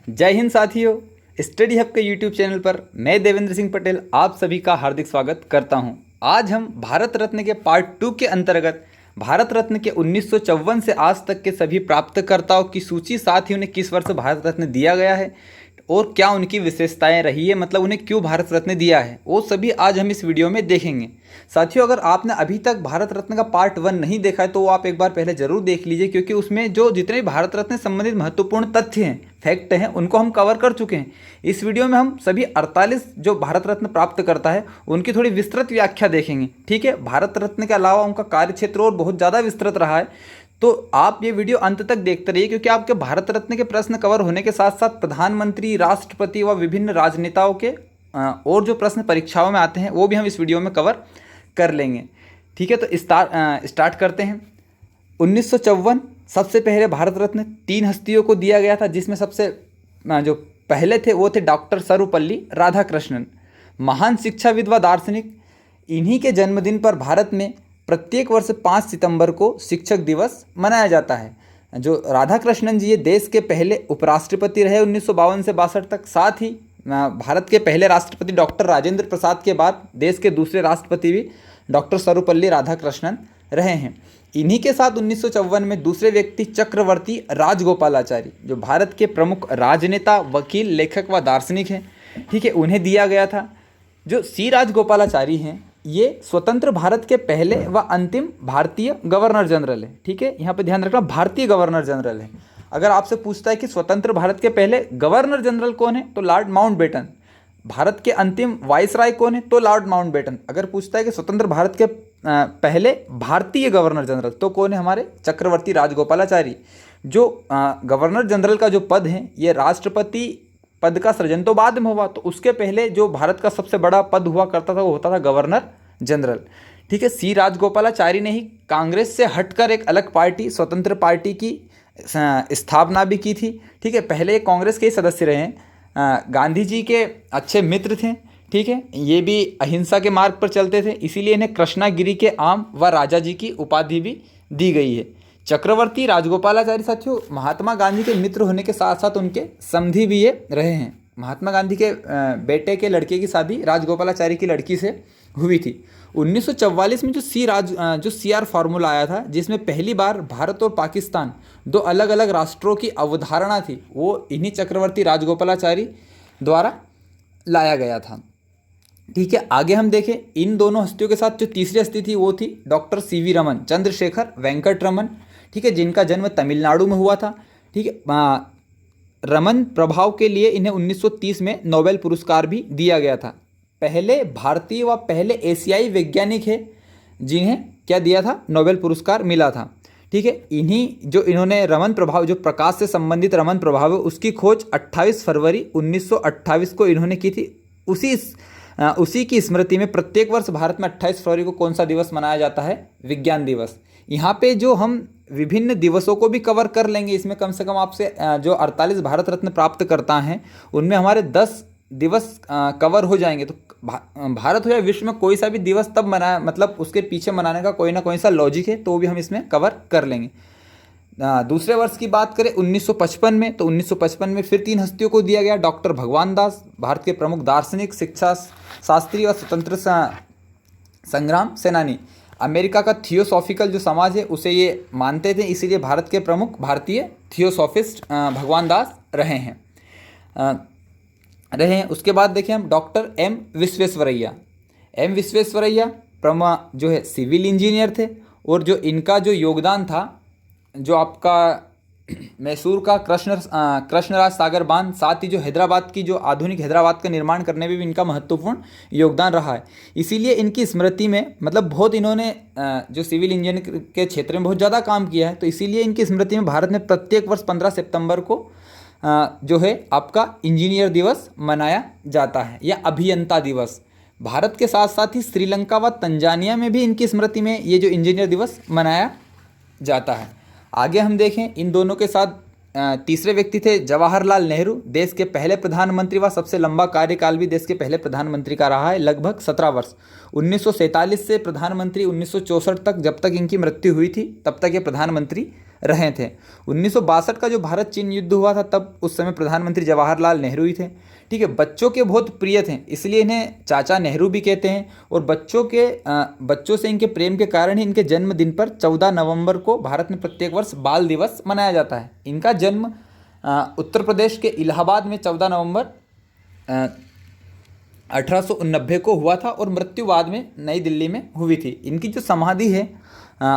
जय हिंद साथियों। Study hub के यूट्यूब चैनल पर मैं देवेंद्र सिंह पटेल आप सभी का हार्दिक स्वागत करता हूं। आज हम भारत रत्न के पार्ट 2 के अंतर्गत भारत रत्न के 1954 से आज तक के सभी प्राप्तकर्ताओं की सूची, साथ ही उन्हें किस वर्ष भारत रत्न दिया गया है और क्या उनकी विशेषताएं रही है, मतलब उन्हें क्यों भारत रत्न दिया है, वो सभी आज हम इस वीडियो में देखेंगे। साथियों, अगर आपने अभी तक भारत रत्न का पार्ट 1 नहीं देखा है तो वो आप एक बार पहले जरूर देख लीजिए, क्योंकि उसमें जो जितने भी भारत रत्न से संबंधित महत्वपूर्ण तथ्य हैं, फैक्ट हैं, उनको हम कवर कर चुके हैं। इस वीडियो में हम सभी 48 जो भारत रत्न प्राप्त करता है उनकी थोड़ी विस्तृत व्याख्या देखेंगे। ठीक है, भारत रत्न के अलावा उनका कार्यक्षेत्र और बहुत ज़्यादा विस्तृत रहा है, तो आप ये वीडियो अंत तक देखते रहिए, क्योंकि आपके भारत रत्न के प्रश्न कवर होने के साथ साथ प्रधानमंत्री, राष्ट्रपति व विभिन्न राजनेताओं के और जो प्रश्न परीक्षाओं में आते हैं वो भी हम इस वीडियो में कवर कर लेंगे। ठीक है, तो स्टार्ट करते हैं। 1954 सबसे पहले भारत रत्न 3 हस्तियों को दिया गया था, जिसमें सबसे जो पहले थे वो थे डॉक्टर सर्वपल्ली राधाकृष्णन, महान शिक्षाविद व दार्शनिक। इन्हीं के जन्मदिन पर भारत में प्रत्येक वर्ष 5 सितंबर को शिक्षक दिवस मनाया जाता है। जो राधाकृष्णन जी ये देश के पहले उपराष्ट्रपति रहे 1952 से 62 तक। साथ ही भारत के पहले राष्ट्रपति डॉक्टर राजेंद्र प्रसाद के बाद देश के दूसरे राष्ट्रपति भी डॉक्टर सर्वपल्ली राधाकृष्णन रहे हैं। इन्हीं के साथ 1954 में दूसरे व्यक्ति चक्रवर्ती राजगोपालाचारी, जो भारत के प्रमुख राजनेता, वकील, लेखक व दार्शनिक हैं, ठीक है, उन्हें दिया गया था। जो सी राजगोपालाचारी हैं ये स्वतंत्र भारत के पहले व अंतिम भारतीय गवर्नर जनरल है। ठीक है, यहाँ पे ध्यान रखना, भारतीय गवर्नर जनरल है। अगर आपसे पूछता है कि स्वतंत्र भारत के पहले गवर्नर जनरल कौन है तो लॉर्ड माउंटबेटन। भारत के अंतिम वाइसराय कौन है तो लॉर्ड माउंटबेटन। अगर पूछता है कि स्वतंत्र भारत के पहले भारतीय गवर्नर जनरल तो कौन है, हमारे चक्रवर्ती राजगोपालाचारी। जो गवर्नर जनरल का जो पद है ये राष्ट्रपति पद का सृजन तो बाद में हुआ, तो उसके पहले जो भारत का सबसे बड़ा पद हुआ करता था वो होता था गवर्नर जनरल। ठीक है, सी राजगोपालाचारी ने ही कांग्रेस से हटकर एक अलग पार्टी, स्वतंत्र पार्टी की स्थापना भी की थी। ठीक है, पहले कांग्रेस के ही सदस्य रहे हैं, गांधी जी के अच्छे मित्र थे। ठीक है, ये भी अहिंसा के मार्ग पर चलते थे, इसीलिए इन्हें कृष्णागिरी के आम व राजा जी की उपाधि भी दी गई है। चक्रवर्ती राजगोपालाचारी साथियों महात्मा गांधी के मित्र होने के साथ साथ उनके समधी भी ये रहे हैं। महात्मा गांधी के बेटे के लड़के की शादी राजगोपालाचारी की लड़की से हुई थी। 1944 में जो CR फार्मूला आया था, जिसमें पहली बार भारत और पाकिस्तान दो अलग अलग राष्ट्रों की अवधारणा थी, वो इन्हीं चक्रवर्ती राजगोपालाचारी द्वारा लाया गया था। ठीक है, आगे हम देखें, इन दोनों हस्तियों के साथ जो तीसरी हस्ती थी वो थी डॉक्टर CV रमन, चंद्रशेखर वेंकट रमन। ठीक है, जिनका जन्म तमिलनाडु में हुआ था। ठीक है, रमन प्रभाव के लिए इन्हें 1930 में नोबेल पुरस्कार भी दिया गया था। पहले भारतीय व पहले एशियाई वैज्ञानिक है जिन्हें क्या दिया था, नोबेल पुरस्कार मिला था। ठीक है, इन्होंने रमन प्रभाव, जो प्रकाश से संबंधित रमन प्रभाव है, उसकी खोज 28 फरवरी 1928 को इन्होंने की थी। उसी की स्मृति में प्रत्येक वर्ष भारत में 28 फरवरी को कौन सा दिवस मनाया जाता है, विज्ञान दिवस। यहाँ पे जो हम विभिन्न दिवसों को भी कवर कर लेंगे, इसमें कम से कम आपसे जो 48 भारत रत्न प्राप्त करता हैं उनमें हमारे 10 दिवस कवर हो जाएंगे। तो भारत हो या विश्व में कोई सा भी दिवस तब मनाया, मतलब उसके पीछे मनाने का कोई ना कोई सा लॉजिक है, तो वो भी हम इसमें कवर कर लेंगे। दूसरे वर्ष की बात करें 1955 में, तो 1955 में फिर 3 हस्तियों को दिया गया। डॉक्टर भगवान दास, भारत के प्रमुख दार्शनिक, शिक्षा शास्त्री और स्वतंत्र संग्राम सेनानी। अमेरिका का थियोसॉफिकल जो समाज है उसे ये मानते थे, इसीलिए भारत के प्रमुख भारतीय थियोसॉफिस्ट भगवान दास रहे हैं। उसके बाद देखें हम डॉक्टर M विश्वेश्वरैया। विश्वेश्वरैया जो है सिविल इंजीनियर थे, और जो इनका जो योगदान था, जो आपका मैसूर का कृष्णराज सागर बांध, साथ ही जो हैदराबाद की, जो आधुनिक हैदराबाद का निर्माण करने में भी इनका महत्वपूर्ण योगदान रहा है। इसीलिए इनकी स्मृति में, मतलब बहुत इन्होंने जो सिविल इंजीनियरिंग के क्षेत्र में बहुत ज़्यादा काम किया है, तो इसीलिए इनकी स्मृति में भारत में प्रत्येक वर्ष 15 सितंबर को जो है आपका इंजीनियर दिवस मनाया जाता है, या अभियंता दिवस। भारत के साथ साथ ही श्रीलंका व तंजानिया में भी इनकी स्मृति में ये जो इंजीनियर दिवस मनाया जाता है। आगे हम देखें, इन दोनों के साथ तीसरे व्यक्ति थे जवाहरलाल नेहरू, देश के पहले प्रधानमंत्री व सबसे लंबा कार्यकाल भी देश के पहले प्रधानमंत्री का रहा है, लगभग 17 वर्ष। 1947 से प्रधानमंत्री 1964 तक, जब तक इनकी मृत्यु हुई थी तब तक ये प्रधानमंत्री रहे थे। 1962 का जो भारत चीन युद्ध हुआ था तब उस समय प्रधानमंत्री जवाहरलाल नेहरू ही थे। ठीक है, बच्चों के बहुत प्रिय थे, इसलिए इन्हें चाचा नेहरू भी कहते हैं। और बच्चों से इनके प्रेम के कारण ही इनके जन्मदिन पर 14 नवंबर को भारत में प्रत्येक वर्ष बाल दिवस मनाया जाता है। इनका जन्म उत्तर प्रदेश के इलाहाबाद में 14 नवंबर 1889 को हुआ था और मृत्यु बाद में नई दिल्ली में हुई थी। इनकी जो समाधि है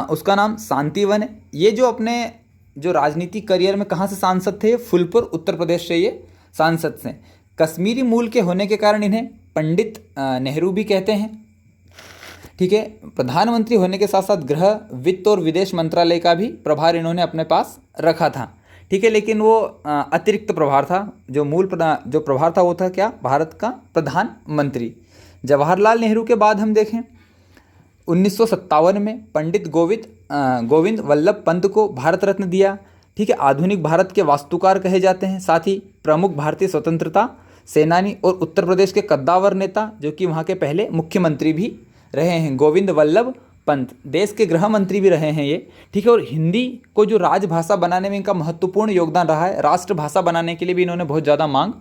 उसका नाम शांतिवन है। ये जो राजनीतिक करियर में कहाँ से सांसद थे, फूलपुर उत्तर प्रदेश से ये सांसद थे। कश्मीरी मूल के होने के कारण इन्हें पंडित नेहरू भी कहते हैं। ठीक है, प्रधानमंत्री होने के साथ साथ गृह, वित्त और विदेश मंत्रालय का भी प्रभार इन्होंने अपने पास रखा था। ठीक है, लेकिन वो अतिरिक्त प्रभार था। जो प्रभार था वो था क्या, भारत का प्रधानमंत्री। जवाहरलाल नेहरू के बाद हम देखें 1957 में पंडित गोविंद वल्लभ पंत को भारत रत्न दिया। ठीक है, आधुनिक भारत के वास्तुकार कहे जाते हैं। साथ ही प्रमुख भारतीय स्वतंत्रता सेनानी और उत्तर प्रदेश के कद्दावर नेता, जो कि वहाँ के पहले मुख्यमंत्री भी रहे हैं, गोविंद वल्लभ पंत। देश के गृह मंत्री भी रहे हैं ये। ठीक है, और हिंदी को जो राजभाषा बनाने में इनका महत्वपूर्ण योगदान रहा है। राष्ट्रभाषा बनाने के लिए भी इन्होंने बहुत ज़्यादा मांग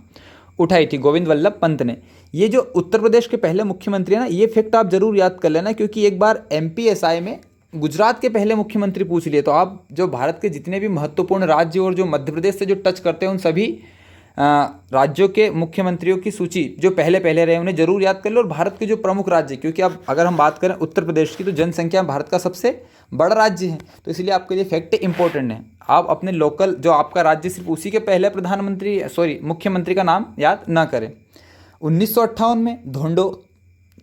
उठाई थी गोविंद वल्लभ पंत ने। ये जो उत्तर प्रदेश के पहले मुख्यमंत्री हैं ना, ये फैक्ट आप जरूर याद कर लेना, क्योंकि एक बार MPSI में गुजरात के पहले मुख्यमंत्री पूछ लिए तो आप जो भारत के जितने भी महत्वपूर्ण राज्य और जो मध्य प्रदेश से जो टच करते हैं उन सभी राज्यों के मुख्यमंत्रियों की सूची जो पहले रहे उन्हें जरूर याद कर लो। और भारत के जो प्रमुख राज्य, क्योंकि अब अगर हम बात करें उत्तर प्रदेश की तो जनसंख्या भारत का सबसे बड़ा राज्य है, तो इसलिए आपके लिए फैक्ट इंपॉर्टेंट है। आप अपने लोकल जो आपका राज्य सिर्फ उसी के पहले मुख्यमंत्री का नाम याद ना करें। 1958 में धोंडो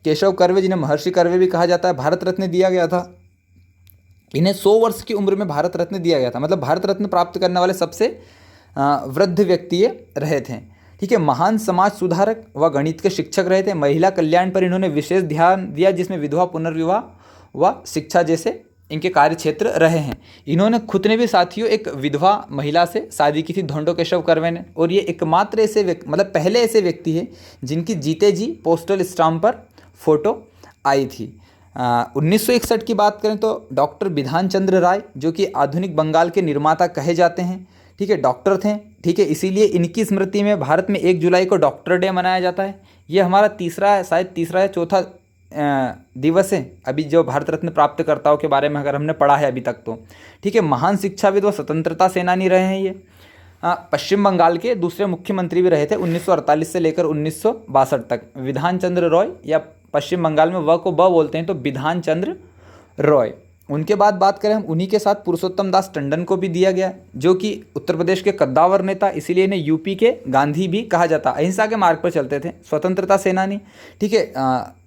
केशव कर्वे, जिन्हें महर्षि कर्वे भी कहा जाता है, भारत रत्न दिया गया था। इन्हें 100 वर्ष की उम्र में भारत रत्न दिया गया था, मतलब भारत रत्न प्राप्त करने वाले सबसे वृद्ध व्यक्ति ये रहे थे। ठीक है, महान समाज सुधारक व गणित के शिक्षक रहे थे। महिला कल्याण पर इन्होंने विशेष ध्यान दिया, जिसमें विधवा पुनर्विवाह व शिक्षा जैसे इनके कार्य क्षेत्र रहे हैं। इन्होंने खुद ने भी साथियों एक विधवा महिला से शादी की थी, धोंडो केशव कर्वे ने। और ये एकमात्र पहले ऐसे व्यक्ति है जिनकी जीते जी पोस्टल स्टाम्प पर फोटो आई थी। 1961 की बात करें तो डॉक्टर बिधान चंद्र राय, जो कि आधुनिक बंगाल के निर्माता कहे जाते हैं। ठीक है, डॉक्टर थे। ठीक है, इसीलिए इनकी स्मृति में भारत में 1 जुलाई को डॉक्टर डे मनाया जाता है। ये हमारा तीसरा या चौथा दिवस है अभी जो भारत रत्न प्राप्तकर्ताओं के बारे में अगर हमने पढ़ा है अभी तक तो। ठीक है, महान शिक्षाविद व स्वतंत्रता सेनानी रहे हैं ये। पश्चिम बंगाल के दूसरे मुख्यमंत्री भी रहे थे 1948 से लेकर 1962 तक। विधान चंद्र रॉय, या पश्चिम बंगाल में व को ब बोलते हैं तो विधान चंद्र रॉय। उनके बाद बात करें हम, उन्हीं के साथ पुरुषोत्तम दास टंडन को भी दिया गया, जो कि उत्तर प्रदेश के कद्दावर नेता, इसीलिए इन्हें यूपी के गांधी भी कहा जाता। अहिंसा के मार्ग पर चलते थे, स्वतंत्रता सेनानी। ठीक है,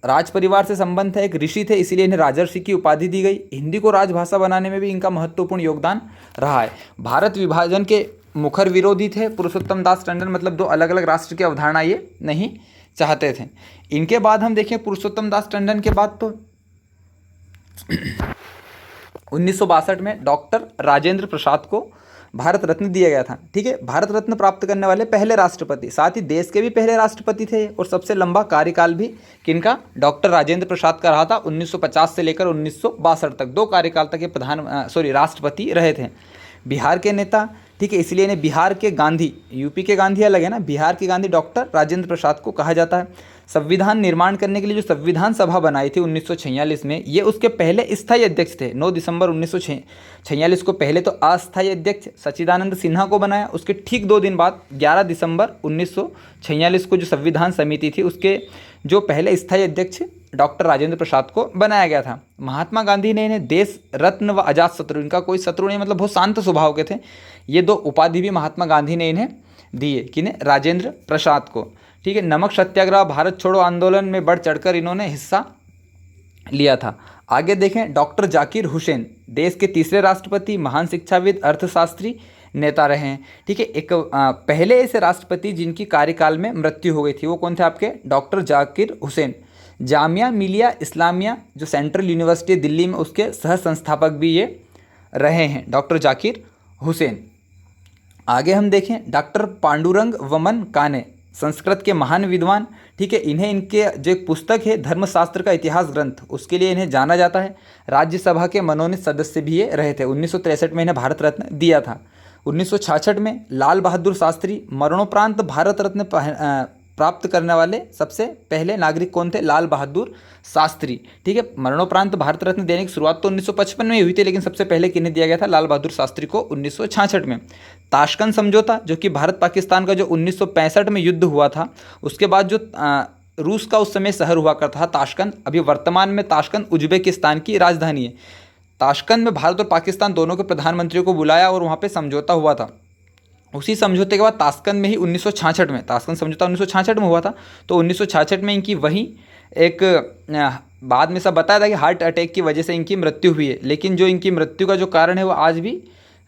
राज परिवार से संबंध है, एक ऋषि थे, इसीलिए इन्हें राजर्षि की उपाधि दी गई। हिंदी को राजभाषा बनाने में भी इनका महत्वपूर्ण योगदान रहा है। भारत विभाजन के मुखर विरोधी थे पुरुषोत्तम दास टंडन, मतलब 2 अलग अलग राष्ट्र की अवधारणा ये नहीं चाहते थे। इनके बाद हम देखें पुरुषोत्तम दास टंडन के बाद तो 1962 में डॉक्टर राजेंद्र प्रसाद को भारत रत्न दिया गया था। ठीक है, भारत रत्न प्राप्त करने वाले पहले राष्ट्रपति, साथ ही देश के भी पहले राष्ट्रपति थे और सबसे लंबा कार्यकाल भी किनका, डॉक्टर राजेंद्र प्रसाद का रहा था। 1950 से लेकर 1962 तक 2 कार्यकाल तक ये राष्ट्रपति रहे थे। बिहार के नेता, ठीक है, इसलिए इन्हें बिहार के गांधी, यूपी के गांधी अलग है ना, बिहार के गांधी डॉक्टर राजेंद्र प्रसाद को कहा जाता है। संविधान निर्माण करने के लिए जो संविधान सभा बनाई थी 1946 में, ये उसके पहले स्थायी अध्यक्ष थे। 9 दिसंबर 1946 को पहले तो अस्थायी अध्यक्ष सच्चिदानंद सिन्हा को बनाया। उसके ठीक 2 दिन बाद 11 दिसंबर 1946 को जो संविधान समिति थी उसके जो पहले स्थायी अध्यक्ष डॉक्टर राजेंद्र प्रसाद को बनाया गया था। महात्मा गांधी ने इन्हें देश रत्न व अजात शत्रु, इनका कोई शत्रु नहीं, मतलब बहुत शांत स्वभाव के थे, ये 2 उपाधि भी महात्मा गांधी ने इन्हें दिए। किन्हें, राजेंद्र प्रसाद को। ठीक है, नमक सत्याग्रह, भारत छोड़ो आंदोलन में बढ़ चढ़कर इन्होंने हिस्सा लिया था। आगे देखें, डॉक्टर जाकिर हुसैन देश के तीसरे राष्ट्रपति, महान शिक्षाविद, अर्थशास्त्री, नेता रहे हैं। ठीक है, एक पहले ऐसे राष्ट्रपति जिनकी कार्यकाल में मृत्यु हो गई थी वो कौन थे आपके, डॉक्टर जाकिर हुसैन। जामिया मिलिया इस्लामिया जो सेंट्रल यूनिवर्सिटी दिल्ली में, उसके सह संस्थापक भी ये रहे हैं, डॉक्टर जाकिर हुसैन। आगे हम देखें, डॉक्टर पांडुरंग वमन काने संस्कृत के महान विद्वान, ठीक है। इन्हें इनके जो एक पुस्तक है धर्मशास्त्र का इतिहास ग्रंथ, उसके लिए इन्हें जाना जाता है। राज्यसभा के मनोनीत सदस्य भी ये रहे थे। 1963 में इन्हें भारत रत्न दिया था। 1966 में लाल बहादुर शास्त्री मरणोपरांत भारत रत्न प्राप्त करने वाले सबसे पहले नागरिक कौन थे? लाल बहादुर शास्त्री, ठीक है। मरणोपरांत भारत रत्न देने की शुरुआत तो 1955 में हुई थी, लेकिन सबसे पहले किन्हें दिया गया था? लाल बहादुर शास्त्री को 1966 में। ताशकंद समझौता, जो कि भारत पाकिस्तान का जो 1965 में युद्ध हुआ था, उसके बाद जो रूस का उस समय शहर हुआ करता था ताशकंद, अभी वर्तमान में ताशकंद उज्बेकिस्तान की राजधानी है। ताशकंद में भारत और पाकिस्तान दोनों के प्रधानमंत्रियों को बुलाया और वहाँ पे समझौता हुआ था। उसी समझौते के बाद ताशकंद में ही 1966 में, ताशकंद समझौता 1966 में हुआ था, तो 1966 में इनकी वहीं एक बाद में सब बताया था कि हार्ट अटैक की वजह से इनकी मृत्यु हुई है, लेकिन जो इनकी मृत्यु का जो कारण है वो आज भी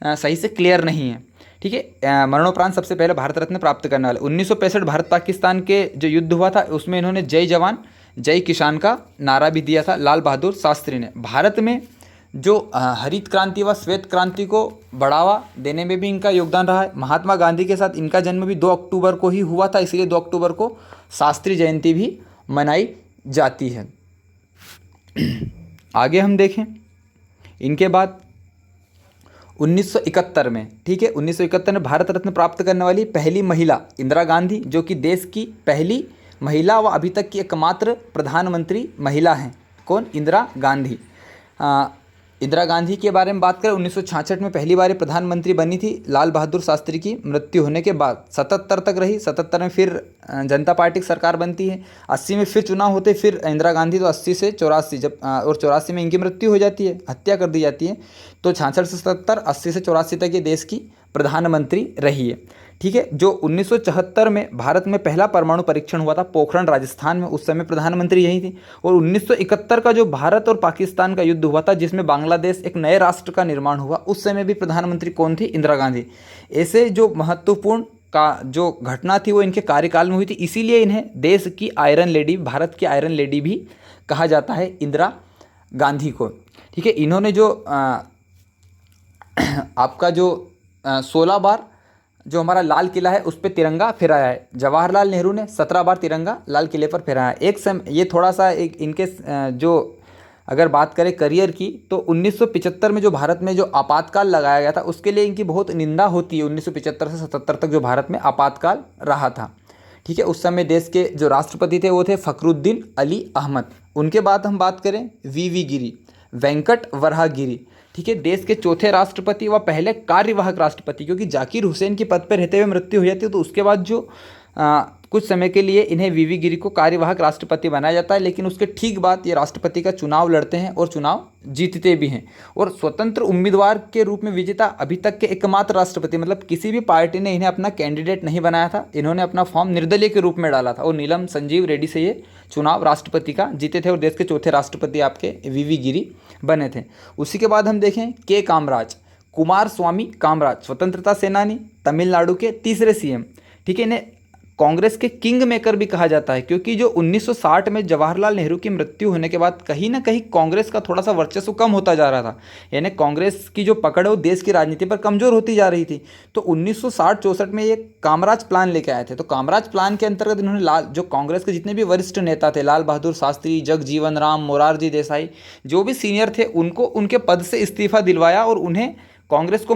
सही से क्लियर नहीं है, ठीक है। मरणोपरांत सबसे पहले भारत रत्न प्राप्त करने वाले 1965 भारत पाकिस्तान के जो युद्ध हुआ था उसमें इन्होंने जय जवान जय किसान का नारा भी दिया था लाल बहादुर शास्त्री ने। भारत में जो हरित क्रांति व श्वेत क्रांति को बढ़ावा देने में भी इनका योगदान रहा है। महात्मा गांधी के साथ इनका जन्म भी 2 अक्टूबर को ही हुआ था, इसलिए 2 अक्टूबर को शास्त्री जयंती भी मनाई जाती है। आगे हम देखें, इनके बाद 1971 में, ठीक है, 1971 में भारत रत्न प्राप्त करने वाली पहली महिला इंदिरा गांधी, जो कि देश की पहली महिला व अभी तक की एकमात्र प्रधानमंत्री महिला हैं। कौन? इंदिरा गांधी। इंदिरा गांधी के बारे में बात करें, 1966 में पहली बार प्रधानमंत्री बनी थी लाल बहादुर शास्त्री की मृत्यु होने के बाद। 77 तक रही, 77 में फिर जनता पार्टी की सरकार बनती है। 80 में फिर चुनाव होते, फिर इंदिरा गांधी तो 80 से 84 जब और 84 में इनकी मृत्यु हो जाती है, हत्या कर दी जाती है। तो 66 से 77, 80 से 84 तक ये देश की प्रधानमंत्री रही है, ठीक है। जो 1974 में भारत में पहला परमाणु परीक्षण हुआ था पोखरण राजस्थान में, उस समय प्रधानमंत्री यही थी। और 1971 का जो भारत और पाकिस्तान का युद्ध हुआ था, जिसमें बांग्लादेश एक नए राष्ट्र का निर्माण हुआ, उस समय भी प्रधानमंत्री कौन थी? इंदिरा गांधी। ऐसे जो महत्वपूर्ण का जो घटना थी वो इनके कार्यकाल में हुई थी, इसीलिए इन्हें देश की आयरन लेडी, भारत की आयरन लेडी भी कहा जाता है इंदिरा गांधी को, ठीक है। इन्होंने जो आपका जो 16 बार जो हमारा लाल किला है उस पर तिरंगा फहराया है। जवाहरलाल नेहरू ने 17 बार तिरंगा लाल किले पर फहराया है। एक समय ये थोड़ा सा एक इनके जो अगर बात करें करियर की, तो 1975 में जो भारत में जो आपातकाल लगाया गया था उसके लिए इनकी बहुत निंदा होती है। 1975 से 77 तक जो भारत में आपातकाल रहा था, ठीक है, उस समय देश के जो राष्ट्रपति थे वो थे फखरुद्दीन अली अहमद। उनके बाद हम बात करें वी गिरी, वेंकट वराह गिरी, ठीक है, देश के चौथे राष्ट्रपति व पहले कार्यवाहक राष्ट्रपति, क्योंकि जाकिर हुसैन की पद पर रहते हुए मृत्यु हो जाती है तो उसके बाद जो कुछ समय के लिए इन्हें वी गिरी को कार्यवाहक राष्ट्रपति बनाया जाता है, लेकिन उसके ठीक बाद ये राष्ट्रपति का चुनाव लड़ते हैं और चुनाव जीतते भी हैं और स्वतंत्र उम्मीदवार के रूप में विजेता अभी तक के एकमात्र राष्ट्रपति, मतलब किसी भी पार्टी ने इन्हें अपना कैंडिडेट नहीं बनाया था, इन्होंने अपना फॉर्म निर्दलीय के रूप में डाला था और नीलम संजीव रेड्डी से ये चुनाव राष्ट्रपति का जीते थे और देश के चौथे राष्ट्रपति आपके वी गिरी बने थे। उसी के बाद हम देखें के कामराज, कुमार स्वामी कामराज, स्वतंत्रता सेनानी, तमिलनाडु के तीसरे सीएम, ठीक है। इन्हें कांग्रेस के किंग मेकर भी कहा जाता है, क्योंकि जो 1960 में जवाहरलाल नेहरू की मृत्यु होने के बाद कहीं ना कहीं कांग्रेस का थोड़ा सा वर्चस्व कम होता जा रहा था, यानी कांग्रेस की जो पकड़ है वो देश की राजनीति पर कमजोर होती जा रही थी। तो 1960-64 में ये कामराज प्लान लेके आए थे। तो कामराज प्लान के अंतर्गत इन्होंने जो कांग्रेस के जितने भी वरिष्ठ नेता थे, लाल बहादुर शास्त्री, जगजीवन राम, मोरारजी देसाई, जो भी सीनियर थे, उनको उनके पद से इस्तीफा दिलवाया और उन्हें कांग्रेस को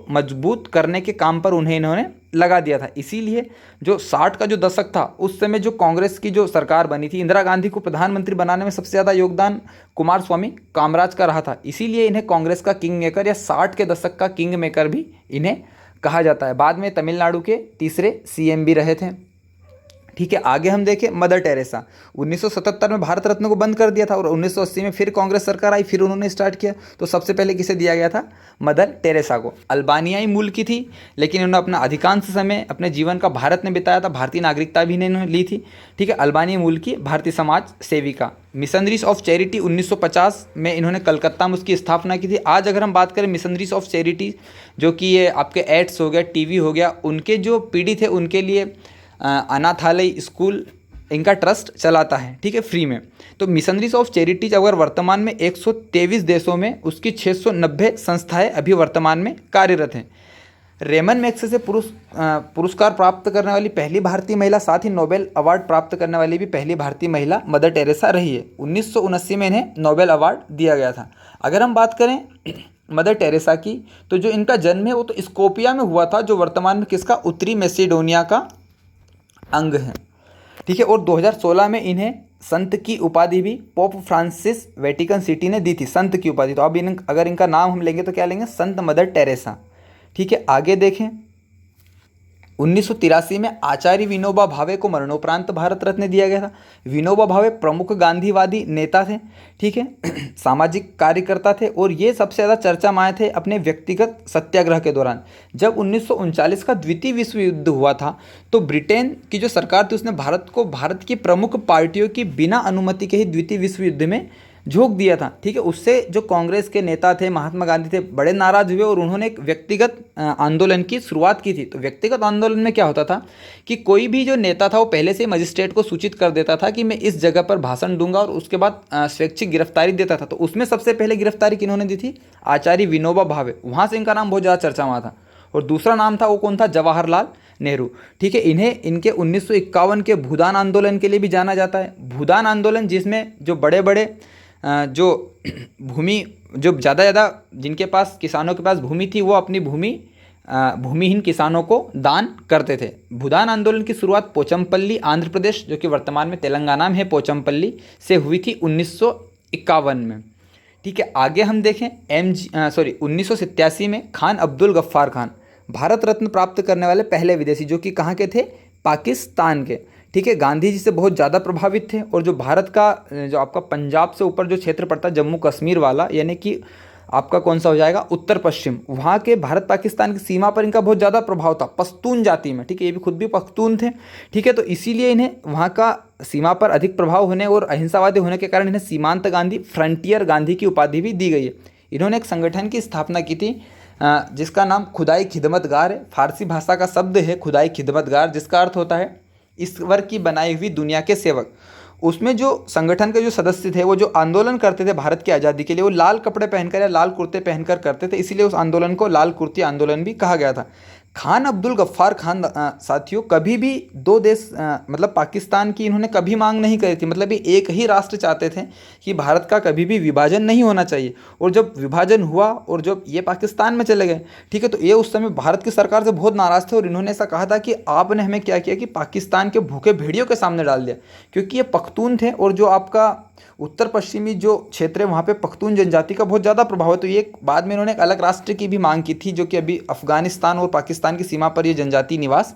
मजबूत करने के काम पर उन्हें इन्होंने लगा दिया था। इसीलिए जो 60 का जो दशक था उस समय जो कांग्रेस की जो सरकार बनी थी, इंदिरा गांधी को प्रधानमंत्री बनाने में सबसे ज़्यादा योगदान कुमार स्वामी कामराज का रहा था। इसीलिए इन्हें कांग्रेस का किंग मेकर या 60 के दशक का किंग मेकर भी इन्हें कहा जाता है। बाद में तमिलनाडु के तीसरे सीएम भी रहे थे, ठीक है। आगे हम देखें मदर टेरेसा, 1977 में भारत रत्न को बंद कर दिया था और 1980 में फिर कांग्रेस सरकार आई, फिर उन्होंने स्टार्ट किया। तो सबसे पहले किसे दिया गया था? मदर टेरेसा को। अल्बानियाई मूल की थी, लेकिन इन्होंने अपना अधिकांश समय अपने जीवन का भारत में बिताया था, भारतीय नागरिकता भी इन्होंने ली थी, ठीक है। अल्बानियाई मूल की भारतीय समाज सेविका। मिशनरीज ऑफ चैरिटी 1950 में इन्होंने कलकत्ता में उसकी स्थापना की थी। आज अगर हम बात करें मिशनरीज ऑफ चैरिटी, जो कि ये आपके एड्स हो गया, टीवी हो गया, उनके जो पीढ़ी थे उनके लिए अनाथालय स्कूल इनका ट्रस्ट चलाता है, ठीक है, फ्री में। तो मिशनरीज ऑफ चैरिटीज अगर वर्तमान में 123 देशों में उसकी 690 संस्थाएं अभी वर्तमान में कार्यरत हैं। रेमन मैग्सेसे पुरस्कार प्राप्त करने वाली पहली भारतीय महिला, साथ ही नोबेल अवार्ड प्राप्त करने वाली भी पहली भारतीय महिला मदर टेरेसा रही है। 1979 में इन्हें नोबेल अवार्ड दिया गया था। अगर हम बात करें मदर टेरेसा की, तो जो इनका जन्म है वो तो स्कोपिया में हुआ था, जो वर्तमान में किसका, उत्तरी मैसेडोनिया का अंग है। ठीक है, और 2016 में इन्हें संत की उपाधि भी पोप फ्रांसिस वेटिकन सिटी ने दी थी, संत की उपाधि। तो अब अगर इनका नाम हम लेंगे तो क्या लेंगे, संत मदर टेरेसा। ठीक है, आगे देखें, 1983 में आचार्य विनोबा भावे को मरणोपरांत भारत रत्न दिया गया था। विनोबा भावे प्रमुख गांधीवादी नेता थे, ठीक है, सामाजिक कार्यकर्ता थे, और ये सबसे ज़्यादा चर्चा में आए थे अपने व्यक्तिगत सत्याग्रह के दौरान। जब 1939 का द्वितीय विश्व युद्ध हुआ था, तो ब्रिटेन की जो सरकार थी उसने भारत की प्रमुख पार्टियों की बिना अनुमति के ही द्वितीय विश्व युद्ध में झोंक दिया था। ठीक है, उससे जो कांग्रेस के नेता थे, महात्मा गांधी थे, बड़े नाराज हुए और उन्होंने एक व्यक्तिगत आंदोलन की शुरुआत की थी। तो व्यक्तिगत आंदोलन में क्या होता था कि कोई भी जो नेता था वो पहले से मजिस्ट्रेट को सूचित कर देता था कि मैं इस जगह पर भाषण दूंगा, और उसके बाद स्वैच्छिक गिरफ्तारी देता था। तो उसमें सबसे पहले गिरफ्तारी किन्होंने दी थी, आचार्य विनोबा भावे। वहाँ से इनका नाम बहुत ज़्यादा चर्चा में था। और दूसरा नाम था वो कौन था, जवाहरलाल नेहरू। ठीक है, इन्हें इनके 1951 के भूदान आंदोलन के लिए भी जाना जाता है। भूदान आंदोलन जिसमें जो बड़े बड़े जो ज़्यादा जिनके पास, किसानों के पास भूमि थी, वो अपनी भूमिहीन किसानों को दान करते थे। भूदान आंदोलन की शुरुआत पोचमपल्ली, आंध्र प्रदेश, जो कि वर्तमान में तेलंगाना में है, पोचमपल्ली से हुई थी 1951 में। ठीक है, आगे हम देखें 1987 में खान अब्दुल गफ्फार खान भारत रत्न प्राप्त करने वाले पहले विदेशी, जो कि कहाँ के थे, पाकिस्तान के। ठीक है, गांधी जी से बहुत ज़्यादा प्रभावित थे, और जो भारत का जो आपका पंजाब से ऊपर जो क्षेत्र पड़ता है, जम्मू कश्मीर वाला, यानी कि आपका कौन सा हो जाएगा, उत्तर पश्चिम, वहाँ के भारत पाकिस्तान की सीमा पर इनका बहुत ज़्यादा प्रभाव था, पश्तून जाति में। ठीक है, ये भी खुद भी पख्तून थे। ठीक है, तो इसीलिए इन्हें वहाँ का सीमा पर अधिक प्रभाव होने और अहिंसावादी होने के कारण इन्हें सीमांत गांधी, फ्रंटियर गांधी की उपाधि भी दी गई है। इन्होंने एक संगठन की स्थापना की थी जिसका नाम खुदाई खिदमतगार है। फारसी भाषा का शब्द है खुदाई खिदमतगार, जिसका अर्थ होता है ईश्वर की बनाई हुई दुनिया के सेवक। उसमें जो संगठन के जो सदस्य थे, वो जो आंदोलन करते थे भारत की आज़ादी के लिए, वो लाल कपड़े पहनकर या लाल कुर्ते पहनकर करते थे, इसीलिए उस आंदोलन को लाल कुर्ती आंदोलन भी कहा गया था। खान अब्दुल गफ्फार खान साथियों कभी भी दो देश मतलब पाकिस्तान की इन्होंने कभी मांग नहीं करी थी। मतलब ये एक ही राष्ट्र चाहते थे कि भारत का कभी भी विभाजन नहीं होना चाहिए। और जब विभाजन हुआ और जब ये पाकिस्तान में चले गए, ठीक है, तो ये उस समय भारत की सरकार से बहुत नाराज़ थे और इन्होंने ऐसा कहा था कि आपने हमें क्या किया कि पाकिस्तान के भूखे भेड़ियों के सामने डाल दिया, क्योंकि ये पख्तून थे और जो आपका उत्तर पश्चिमी जो क्षेत्र है वहाँ पे पख्तून जनजाति का बहुत ज़्यादा प्रभाव है। तो ये बाद में इन्होंने एक अलग राष्ट्र की भी मांग की थी, जो कि अभी अफगानिस्तान और पाकिस्तान की सीमा पर ये जनजाति निवास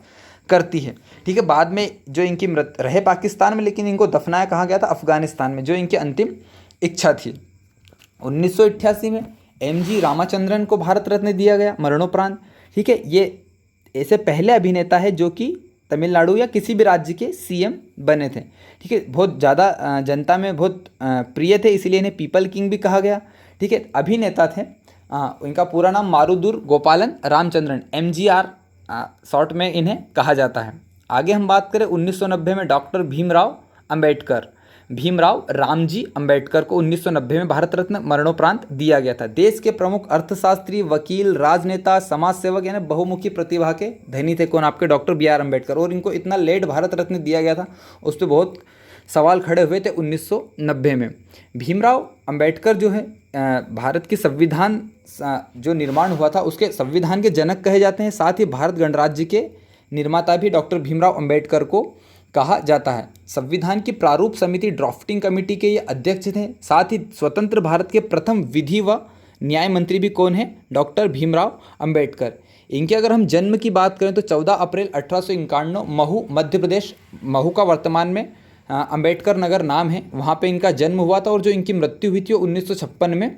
करती है। ठीक है, बाद में जो इनकी मृत्यु रहे पाकिस्तान में, लेकिन इनको दफनाया कहा गया था अफगानिस्तान में, जो इनकी अंतिम इच्छा थी। 1988 में एम.जी. रामाचंद्रन को भारत रत्न दिया गया मरणोपरांत। ठीक है, ये ऐसे पहले अभिनेता है जो कि तमिलनाडु या किसी भी राज्य के सीएम बने थे। ठीक है, बहुत ज़्यादा जनता में बहुत प्रिय थे, इसीलिए इन्हें पीपल किंग भी कहा गया। ठीक है, अभिनेता थे, इनका पूरा नाम मारुदुर गोपालन रामचंद्रन, एमजीआर शॉर्ट में इन्हें कहा जाता है। आगे हम बात करें 1990 में डॉक्टर भीमराव रामजी अंबेडकर को 1990 में भारत रत्न मरणोपरांत दिया गया था। देश के प्रमुख अर्थशास्त्री, वकील, राजनेता, समाज सेवक यानी बहुमुखी प्रतिभा के धनी थे कौन, आपके डॉक्टर बी.आर. अम्बेडकर। और इनको इतना लेट भारत रत्न दिया गया था, उस पर बहुत सवाल खड़े हुए थे 1990 में। भीमराव अंबेडकर जो है भारत की संविधान जो निर्माण हुआ था उसके संविधान के जनक कहे जाते हैं। साथ ही भारत गणराज्य के निर्माता भी डॉक्टर भीमराव अंबेडकर को कहा जाता है। संविधान की प्रारूप समिति ड्राफ्टिंग कमेटी के ये अध्यक्ष थे। साथ ही स्वतंत्र भारत के प्रथम विधि व न्याय मंत्री भी कौन है, डॉक्टर भीमराव अंबेडकर। इनके अगर हम जन्म की बात करें तो 14 अप्रैल 1851 महू मध्य प्रदेश, महू का वर्तमान में अंबेडकर नगर नाम है, वहाँ पे इनका जन्म हुआ था। और जो इनकी मृत्यु हुई थी वो 1956 में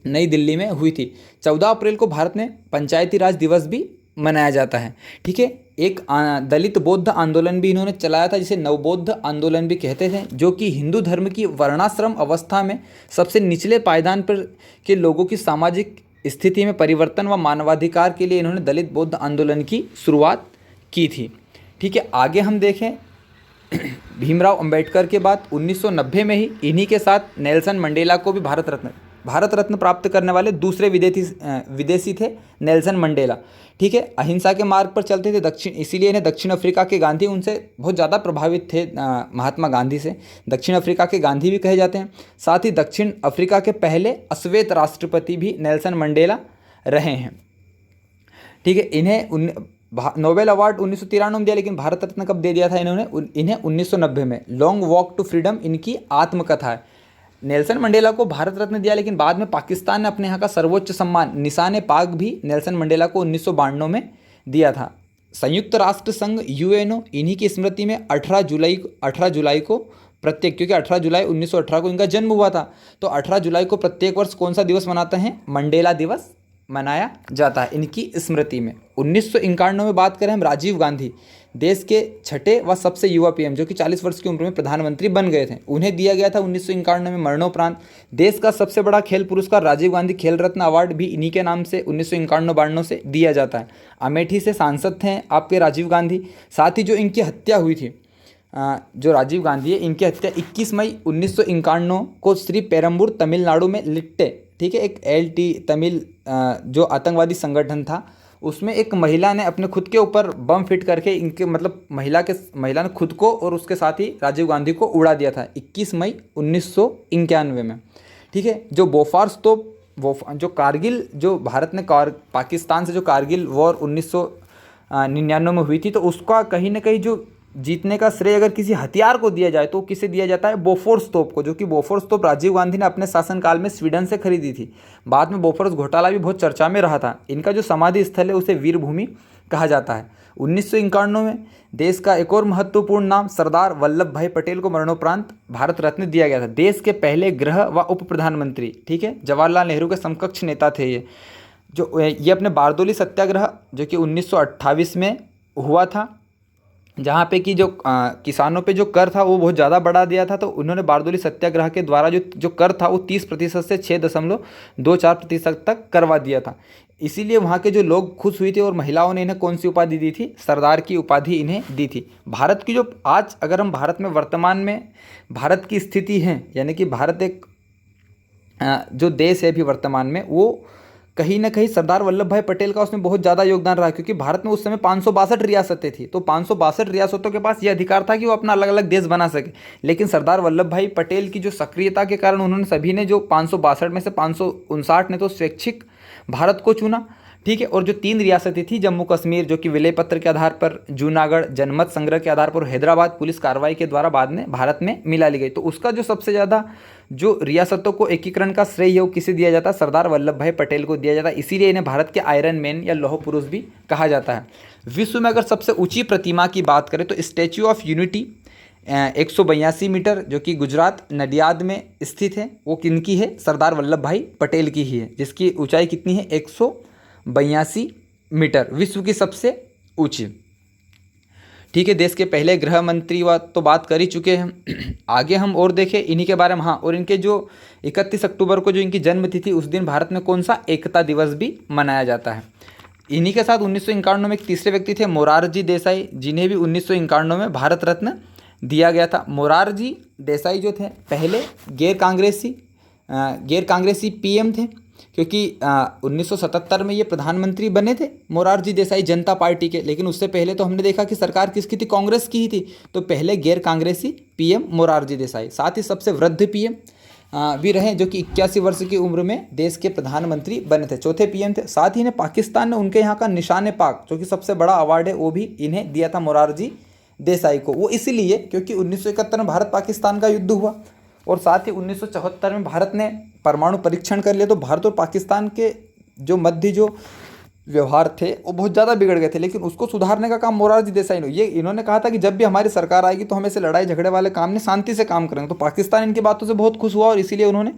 नई दिल्ली में हुई थी। 14 अप्रैल को भारत में पंचायती राज दिवस भी मनाया जाता है। ठीक है, एक दलित बौद्ध आंदोलन भी इन्होंने चलाया था, जिसे नवबौद्ध आंदोलन भी कहते थे, जो कि हिंदू धर्म की वर्णाश्रम अवस्था में सबसे निचले पायदान पर के लोगों की सामाजिक स्थिति में परिवर्तन व मानवाधिकार के लिए इन्होंने दलित बौद्ध आंदोलन की शुरुआत की थी। ठीक है, आगे हम देखें भीमराव अंबेडकर के बाद 1990 में ही इन्हीं के साथ नेल्सन मंडेला को भी भारत रत्न भारत रत्न प्राप्त करने वाले दूसरे विदेशी थे नेल्सन मंडेला। ठीक है, अहिंसा के मार्ग पर चलते थे, इसीलिए इन्हें दक्षिण अफ्रीका के गांधी उनसे बहुत ज़्यादा प्रभावित थे, महात्मा गांधी से। दक्षिण अफ्रीका के गांधी भी कहे जाते हैं। साथ ही दक्षिण अफ्रीका के पहले अश्वेत राष्ट्रपति भी नेल्सन मंडेला रहे हैं। ठीक है, इन्हें नोबेल अवार्ड 1993 में दिया, लेकिन भारत रत्न कब दे दिया था इन्हें 1990 में। लॉन्ग वॉक टू फ्रीडम इनकी आत्मकथा है। नेल्सन मंडेला को भारत रत्न दिया, लेकिन बाद में पाकिस्तान ने अपने यहाँ का सर्वोच्च सम्मान निशान पाक भी नेल्सन मंडेला को 1992 में दिया था। संयुक्त राष्ट्र संघ यूएनओ इन्हीं की स्मृति में 18 जुलाई को प्रत्येक, क्योंकि 18 जुलाई 1918 को इनका जन्म हुआ था, तो 18 जुलाई को प्रत्येक वर्ष कौन सा दिवस मनाते हैं? मंडेला दिवस मनाया जाता है इनकी स्मृति में। 1991 में बात करें हम, राजीव गांधी देश के छठे व सबसे युवा पीएम, जो कि 40 वर्ष की उम्र में प्रधानमंत्री बन गए थे। उन्हें दिया गया था 1991 में मरणोपरांत देश का सबसे बड़ा खेल पुरस्कार राजीव गांधी खेल रत्न अवार्ड भी इन्हीं के नाम से 1991-92 से दिया जाता है। अमेठी से सांसद थे आपके राजीव गांधी। साथ ही जो इनकी हत्या हुई थी, जो राजीव गांधी है, इनकी हत्या 21 मई 1991 को श्री पेरम्बूर तमिलनाडु में लिट्टे, ठीक है, एक LT तमिल जो आतंकवादी संगठन था, उसमें एक महिला ने अपने खुद के ऊपर बम फिट करके इनके महिला ने खुद को और उसके साथ ही राजीव गांधी को उड़ा दिया था 21 मई 1991 में। ठीक है, जो बोफोर्स तोप जो कारगिल, जो भारत ने पाकिस्तान से जो कारगिल वॉर 1999 में हुई थी, तो उसका कहीं ना कहीं जो जीतने का श्रेय अगर किसी हथियार को दिया जाए तो किसे दिया जाता है? बोफोर्स तोप को, जो कि बोफोर्स तोप राजीव गांधी ने अपने शासनकाल में स्वीडन से खरीदी थी। बाद में बोफोर्स घोटाला भी बहुत चर्चा में रहा था। इनका जो समाधि स्थल है उसे वीर भूमि कहा जाता है। 1991 में देश का एक और महत्वपूर्ण नाम सरदार वल्लभ भाई पटेल को मरणोपरांत भारत रत्न दिया गया था। देश के पहले गृह व उप प्रधानमंत्री, ठीक है, जवाहरलाल नेहरू के समकक्ष नेता थे ये अपने बारदोली सत्याग्रह, जो कि 1928 में हुआ था, जहाँ पे कि जो किसानों पे जो कर था वो बहुत ज़्यादा बढ़ा दिया था, तो उन्होंने बारदोली सत्याग्रह के द्वारा जो कर था वो 30% से 6.24% तक करवा दिया था। इसीलिए वहाँ के जो लोग खुश हुए थे और महिलाओं ने इन्हें कौन सी उपाधि दी थी? सरदार की उपाधि इन्हें दी थी। भारत की जो आज अगर हम भारत में वर्तमान में भारत की स्थिति है, यानी कि भारत एक जो देश है अभी वर्तमान में, वो कहीं ना कहीं सरदार वल्लभ भाई पटेल का उसमें बहुत ज़्यादा योगदान रहा, क्योंकि भारत में उस समय 562 रियासतें थी। तो 562 रियासतों के पास ये अधिकार था कि वो अपना अलग अलग देश बना सके, लेकिन सरदार वल्लभ भाई पटेल की जो सक्रियता के कारण उन्होंने सभी ने, जो 562 में से 559 ने तो स्वैच्छिक भारत को चुना। ठीक है, और जो 3 रियासतें थी, जम्मू कश्मीर जो कि विलय पत्र के आधार पर, जूनागढ़ जनमत संग्रह के आधार पर, हैदराबाद पुलिस कार्रवाई के द्वारा बाद में भारत में मिला ली गई। तो उसका जो सबसे ज़्यादा जो रियासतों को एकीकरण का श्रेय है वो किसे दिया जाता है? सरदार वल्लभ भाई पटेल को दिया जाता है। इसीलिए इन्हें भारत के आयरन मैन या लौह पुरुष भी कहा जाता है। विश्व में अगर सबसे ऊंची प्रतिमा की बात करें तो स्टैच्यू ऑफ यूनिटी 182 मीटर, जो कि गुजरात नडियाद में स्थित है, वो किनकी है? सरदार वल्लभ भाई पटेल की ही है, जिसकी ऊंचाई कितनी है? 182 मीटर, विश्व की सबसे ऊंची। ठीक है, देश के पहले गृह मंत्री तो बात कर ही चुके हैं। आगे हम और देखें इन्हीं के बारे में। हाँ, और इनके जो 31 अक्टूबर को जो इनकी जन्मतिथि, उस दिन भारत में कौन सा एकता दिवस भी मनाया जाता है। इन्हीं के साथ 1991 में एक तीसरे व्यक्ति थे मोरारजी देसाई, जिन्हें भी 1991 में भारत रत्न दिया गया था। मोरारजी देसाई जो थे पहले गैर कांग्रेसी PM थे, क्योंकि 1977 में ये प्रधानमंत्री बने थे मोरारजी देसाई जनता पार्टी के, लेकिन उससे पहले तो हमने देखा कि सरकार किसकी थी? कांग्रेस की ही थी। तो पहले गैर कांग्रेसी PM मोरारजी देसाई। साथ ही सबसे वृद्ध PM भी रहे, जो कि 81 वर्ष की उम्र में देश के प्रधानमंत्री बने थे, चौथे PM थे। साथ ही इन्हें पाकिस्तान ने उनके यहाँ का निशान पाक, जो कि सबसे बड़ा अवार्ड है, वो भी इन्हें दिया था मोरारजी देसाई को। वो इसीलिए क्योंकि 1971 में भारत पाकिस्तान का युद्ध हुआ, और साथ ही 1974 में भारत ने परमाणु परीक्षण कर लिया। तो भारत और पाकिस्तान के जो मध्य जो व्यवहार थे वो बहुत ज़्यादा बिगड़ गए थे, लेकिन उसको सुधारने का काम मोरारजी देसाई ने। इन्होंने कहा था कि जब भी हमारी सरकार आएगी तो हम ऐसे लड़ाई झगड़े वाले काम नहीं, शांति से काम करेंगे। तो पाकिस्तान इनकी बातों से बहुत खुश हुआ, और इसीलिए उन्होंने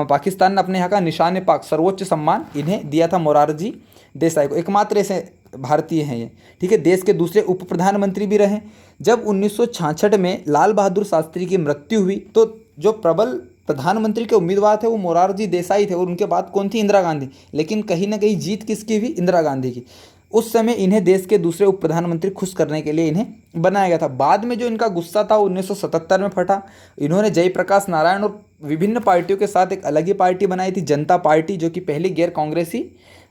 पाकिस्तान ने अपने यहाँ का निशान पाक, सर्वोच्च सम्मान इन्हें दिया था मोरारजी देसाई को। एकमात्र ऐसे भारतीय हैं ये। ठीक है, देश के दूसरे उप प्रधानमंत्री भी रहे। जब 1966 में लाल बहादुर शास्त्री की मृत्यु हुई, तो जो प्रबल प्रधानमंत्री के उम्मीदवार थे वो मोरारजी देसाई थे, और उनके बाद कौन थी? इंदिरा गांधी। लेकिन कहीं ना कहीं जीत किसकी हुई? इंदिरा गांधी की। उस समय इन्हें देश के दूसरे उप प्रधानमंत्री खुश करने के लिए इन्हें बनाया गया था। बाद में जो इनका गुस्सा था 1977 में फटा। इन्होंने जयप्रकाश नारायण और विभिन्न पार्टियों के साथ एक अलग ही पार्टी बनाई थी, जनता पार्टी, जो कि पहली गैर कांग्रेसी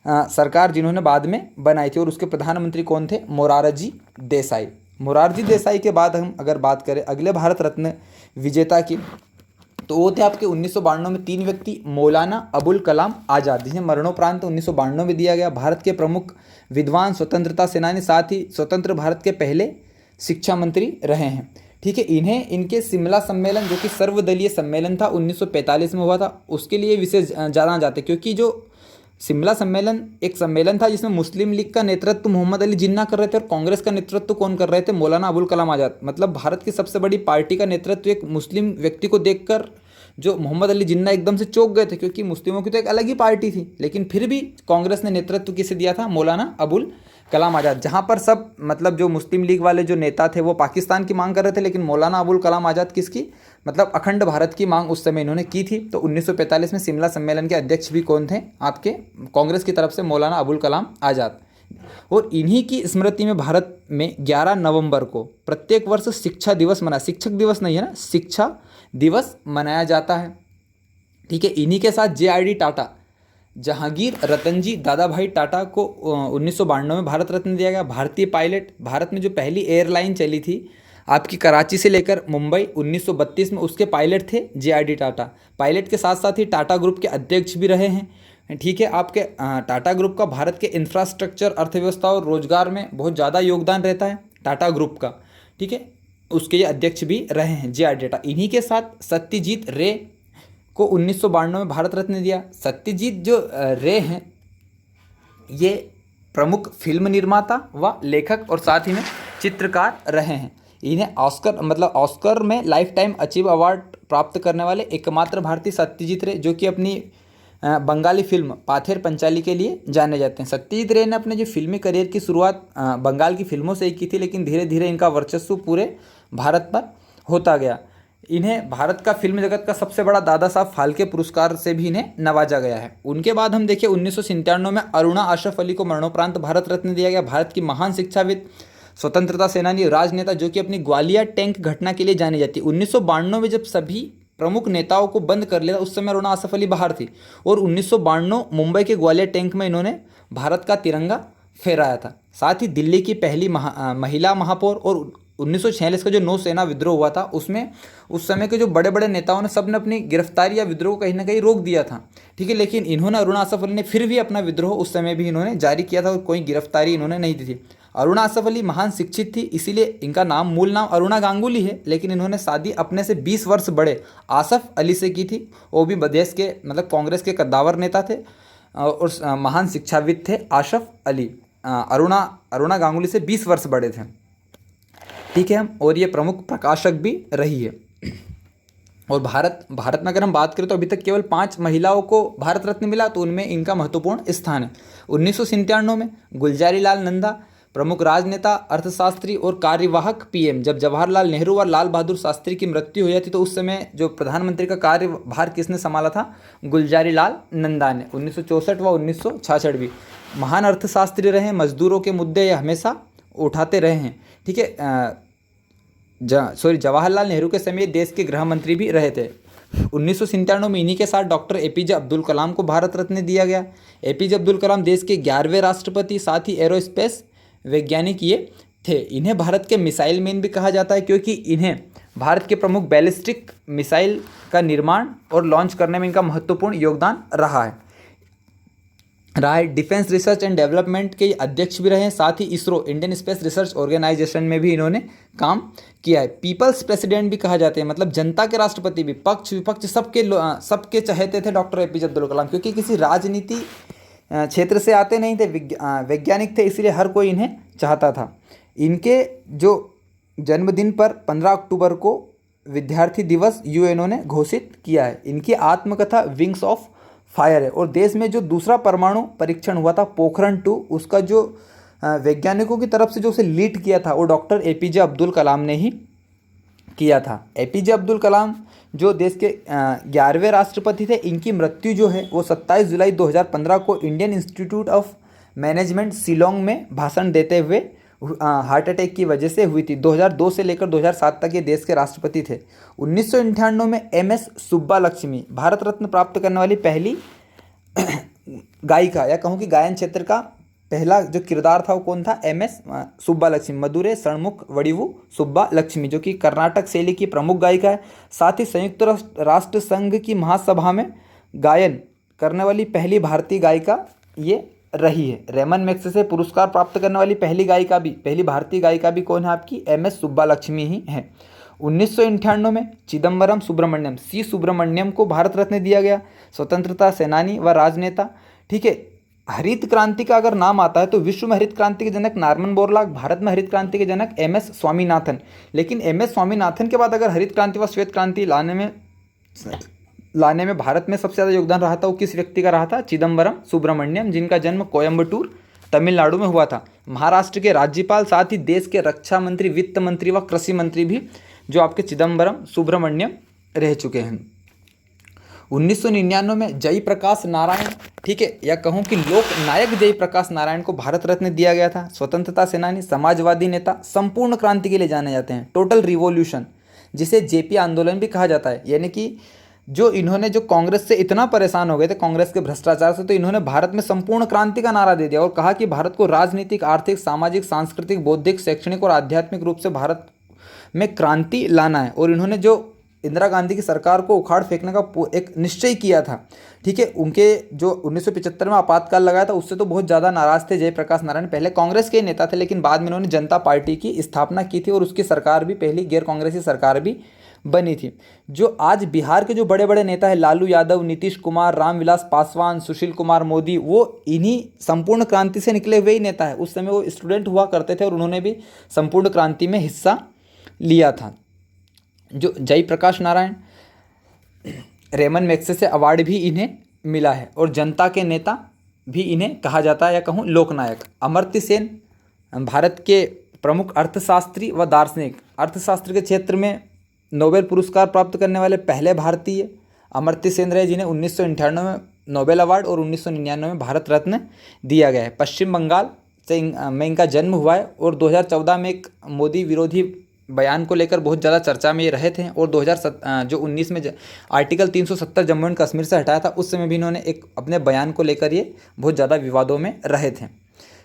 सरकार जिन्होंने बाद में बनाई थी। और उसके प्रधानमंत्री कौन थे? मोरारजी देसाई। मोरारजी देसाई के बाद हम अगर बात करें अगले भारत रत्न विजेता की, तो वो थे आपके 1992 में 3 व्यक्ति, मौलाना अबुल कलाम आज़ाद, जिन्हें मरणोपरांत 1992 में दिया गया। भारत के प्रमुख विद्वान, स्वतंत्रता सेनानी, साथ ही स्वतंत्र भारत के पहले शिक्षा मंत्री रहे हैं। ठीक है, इन्हें इनके शिमला सम्मेलन, जो कि सर्वदलीय सम्मेलन था 1945 में हुआ था, उसके लिए विशेष जाना जाता है, क्योंकि जो शिमला सम्मेलन एक सम्मेलन था जिसमें मुस्लिम लीग का नेतृत्व मोहम्मद अली जिन्ना कर रहे थे और कांग्रेस का नेतृत्व कौन कर रहे थे? मौलाना अबुल कलाम आज़ाद। मतलब भारत की सबसे बड़ी पार्टी का नेतृत्व एक मुस्लिम व्यक्ति को देखकर जो मोहम्मद अली जिन्ना एकदम से चौंक गए थे, क्योंकि मुस्लिमों की तो एक अलग ही पार्टी थी, लेकिन फिर भी कांग्रेस ने नेतृत्व किसे दिया था? मौलाना अबुल कलाम आज़ाद। जहाँ पर सब मतलब जो मुस्लिम लीग वाले जो नेता थे वो पाकिस्तान की मांग कर रहे थे, लेकिन मौलाना अबुल कलाम आज़ाद किसकी? मतलब अखंड भारत की मांग उस समय इन्होंने की थी। तो 1945 में शिमला सम्मेलन के अध्यक्ष भी कौन थे? आपके कांग्रेस की तरफ से मौलाना अबुल कलाम आज़ाद। और इन्हीं की स्मृति में भारत में 11 नवंबर को प्रत्येक वर्ष शिक्षा दिवस शिक्षक दिवस नहीं है ना, शिक्षा दिवस मनाया जाता है। ठीक है, इन्हीं के साथ JRD टाटा, जहांगीर रतनजी दादाभाई टाटा को 1992 में भारत रत्न दिया गया। भारतीय पायलट, भारत में जो पहली एयरलाइन चली थी आपकी कराची से लेकर मुंबई 1932 में, उसके पायलट थे JRD टाटा। पायलट के साथ साथ ही टाटा ग्रुप के अध्यक्ष भी रहे हैं। ठीक है, आपके टाटा ग्रुप का भारत के इंफ्रास्ट्रक्चर, अर्थव्यवस्था और रोजगार में बहुत ज़्यादा योगदान रहता है टाटा ग्रुप का। ठीक है, उसके ये अध्यक्ष भी रहे हैं JRD टाटा। इन्हीं के साथ सत्यजीत रे को 1992 में भारत रत्न दिया। सत्यजीत जो रे हैं ये प्रमुख फिल्म निर्माता व लेखक और साथ ही में चित्रकार रहे हैं। इन्हें ऑस्कर में लाइफ टाइम अचीव अवार्ड प्राप्त करने वाले एकमात्र भारतीय सत्यजीत रे, जो कि अपनी बंगाली फिल्म पाथेर पंचाली के लिए जाने जाते हैं। सत्यजीत रे ने अपने जो फिल्मी करियर की शुरुआत बंगाल की फिल्मों से ही की थी, लेकिन धीरे धीरे इनका वर्चस्व पूरे भारत पर होता गया। इन्हें भारत का फिल्म जगत का सबसे बड़ा दादा साहब फाल्के पुरस्कार से भी इन्हें नवाजा गया है। उनके बाद हम देखिए 1997 में अरुणा अशरफ अली को मरणोपरांत भारत रत्न दिया गया। भारत की महान शिक्षाविद, स्वतंत्रता सेनानी, राजनेता, जो कि अपनी ग्वालियर टैंक घटना के लिए जानी जाती है। 1992 में जब सभी प्रमुख नेताओं को बंद कर लिया, उस समय अरुणा अशरफ अली बाहर थी और 1992 मुंबई के ग्वालियर टैंक में इन्होंने भारत का तिरंगा फहराया था। साथ ही दिल्ली की पहली महिला महापौर और 1946 का जो नौसेना विद्रोह हुआ था उसमें उस समय के जो बड़े बड़े नेताओं ने सब ने अपनी गिरफ्तारी या विद्रोह कहीं ना कहीं रोक दिया था। ठीक है, लेकिन इन्होंने, अरुणा अशरफ अली ने फिर भी अपना विद्रोह उस समय भी इन्होंने जारी किया था और कोई गिरफ्तारी इन्होंने नहीं दी थी। अरुणा अशरफ अली महान शिक्षित थी, इसीलिए इनका मूल नाम अरुणा गांगुली है, लेकिन इन्होंने शादी अपने से 20 वर्ष बड़े आसफ अली से की थी। वो भी देश के कांग्रेस के कद्दावर नेता थे और महान शिक्षाविद थे आसफ अली। अरुणा गांगुली से 20 वर्ष बड़े थे। ठीक है, और ये प्रमुख प्रकाशक भी रही है। और भारत में अगर हम बात करें तो अभी तक केवल 5 महिलाओं को भारत रत्न मिला, तो उनमें इनका महत्वपूर्ण स्थान है। 1997 में गुलजारी लाल नंदा, प्रमुख राजनेता, अर्थशास्त्री और कार्यवाहक PM, जब जवाहरलाल नेहरू और लाल बहादुर शास्त्री की मृत्यु हो जाती तो उस समय जो प्रधानमंत्री का कार्यभार किसने संभाला था? गुलजारी लाल नंदा ने। 1964 व 1966 भी महान अर्थशास्त्री रहे, मजदूरों के मुद्दे ये हमेशा उठाते रहे हैं। ठीक है, जवाहरलाल नेहरू के समय देश के गृह मंत्री भी रहे थे। 1997 में इन्हीं के साथ डॉक्टर APJ अब्दुल कलाम को भारत रत्न दिया गया। APJ अब्दुल कलाम देश के 11वें राष्ट्रपति, साथ ही एरोस्पेस वैज्ञानिक ये थे। इन्हें भारत के मिसाइल मैन भी कहा जाता है, क्योंकि इन्हें भारत के प्रमुख बैलिस्टिक मिसाइल का निर्माण और लॉन्च करने में इनका महत्वपूर्ण योगदान रहा है। डिफेंस रिसर्च एंड डेवलपमेंट के अध्यक्ष भी रहे हैं। साथ ही ISRO, Indian space research organisation में भी इन्होंने काम किया है। पीपल्स प्रेसिडेंट भी कहा जाते हैं, मतलब जनता के राष्ट्रपति भी। पक्ष विपक्ष सबके चहेते थे डॉक्टर APJ अब्दुल कलाम, क्योंकि किसी राजनीति क्षेत्र से आते नहीं थे, वैज्ञानिक थे, इसलिए हर कोई इन्हें चाहता था। इनके जो जन्मदिन पर 15 अक्टूबर को विद्यार्थी दिवस UN ने घोषित किया है। इनकी आत्मकथा विंग्स ऑफ फायर है। और देश में जो दूसरा परमाणु परीक्षण हुआ था पोखरण 2, उसका जो वैज्ञानिकों की तरफ से जो उसे लीड किया था वो डॉक्टर APJ अब्दुल कलाम ने ही किया था। APJ अब्दुल कलाम जो देश के 11वें राष्ट्रपति थे, इनकी मृत्यु जो है वो 27 जुलाई 2015 को Indian institute of management Shillong में भाषण देते हुए हार्ट अटैक की वजह से हुई थी। 2002 से लेकर 2007 तक ये देश के राष्ट्रपति थे। 1998 में MS सुब्बालक्ष्मी भारत रत्न प्राप्त करने वाली पहली गायिका, या कहूँ कि गायन क्षेत्र का पहला जो किरदार था वो कौन था? MS सुब्बालक्ष्मी, मधुरे सणमुख वडिवु सुब्बालक्ष्मी, जो कि कर्नाटक शैली की प्रमुख गायिका है। साथ ही संयुक्त राष्ट्र संघ की महासभा में गायन करने वाली पहली भारतीय गायिका ये रही है। रेमन मैग्सेसे पुरस्कार प्राप्त करने वाली पहली भारतीय गायिका भी कौन है आपकी? MS सुब्बालक्ष्मी ही है। 1998 में चिदम्बरम सुब्रमण्यम, C सुब्रमण्यम को भारत रत्न दिया गया, स्वतंत्रता सेनानी व राजनेता। ठीक है, हरित क्रांति का अगर नाम आता है तो विश्व में हरित क्रांति के जनक नॉर्मन बोरलॉग, भारत में हरित क्रांति के जनक MS स्वामीनाथन। लेकिन MS स्वामीनाथन के बाद अगर हरित क्रांति व श्वेत क्रांति लाने में भारत में सबसे ज़्यादा योगदान रहा था वो किस व्यक्ति का रहा था? चिदम्बरम सुब्रमण्यम, जिनका जन्म कोयम्बटूर तमिलनाडु में हुआ था। महाराष्ट्र के राज्यपाल, साथ ही देश के रक्षा मंत्री, वित्त मंत्री व कृषि मंत्री भी जो आपके चिदम्बरम सुब्रमण्यम रह चुके हैं। 1999 में जयप्रकाश नारायण, ठीक है, या कहूँ कि लोक नायक जयप्रकाश नारायण को भारत रत्न दिया गया था। स्वतंत्रता सेनानी, समाजवादी नेता, संपूर्ण क्रांति के लिए जाने जाते हैं, टोटल रिवॉल्यूशन, जिसे JP आंदोलन भी कहा जाता है। यानी कि जो इन्होंने जो कांग्रेस से इतना परेशान हो गए थे, कांग्रेस के भ्रष्टाचार से, तो इन्होंने भारत में संपूर्ण क्रांति का नारा दे दिया और कहा कि भारत को राजनीतिक, आर्थिक, सामाजिक, सांस्कृतिक, बौद्धिक, शैक्षणिक और आध्यात्मिक रूप से भारत में क्रांति लाना है। और इन्होंने जो इंदिरा गांधी की सरकार को उखाड़ फेंकने का एक निश्चय किया था। ठीक है, उनके जो 1975 में आपातकाल लगाया था उससे तो बहुत ज़्यादा नाराज थे जयप्रकाश नारायण। पहले कांग्रेस के नेता थे, लेकिन बाद में उन्होंने जनता पार्टी की स्थापना की थी और उसकी सरकार भी पहली गैर कांग्रेसी सरकार भी बनी थी। जो आज बिहार के जो बड़े बड़े नेता हैं, लालू यादव, नीतीश कुमार, रामविलास पासवान, सुशील कुमार मोदी, वो इन्हीं संपूर्ण क्रांति से निकले हुए ही नेता है। उस समय वो स्टूडेंट हुआ करते थे और उन्होंने भी संपूर्ण क्रांति में हिस्सा लिया था। जो Jayaprakash Narayan, Ramon Magsaysay award भी इन्हें मिला है और जनता के नेता भी इन्हें कहा जाता है, या कहूँ लोकनायक। अमर्त्य सेन भारत के प्रमुख अर्थशास्त्री व दार्शनिक, अर्थशास्त्र के क्षेत्र में नोबेल पुरस्कार प्राप्त करने वाले पहले भारतीय अमर्त्य सेन रहे, जिन्हें 1998 में नोबेल अवार्ड और 1999 में भारत रत्न दिया गया है। पश्चिम बंगाल में इनका जन्म हुआ है और 2014 में एक मोदी विरोधी बयान को लेकर बहुत ज़्यादा चर्चा में ये रहे थे और 2019 में आर्टिकल 370 जम्मू एंड कश्मीर से हटाया था, उस समय भी इन्होंने एक अपने बयान को लेकर ये बहुत ज़्यादा विवादों में रहे थे।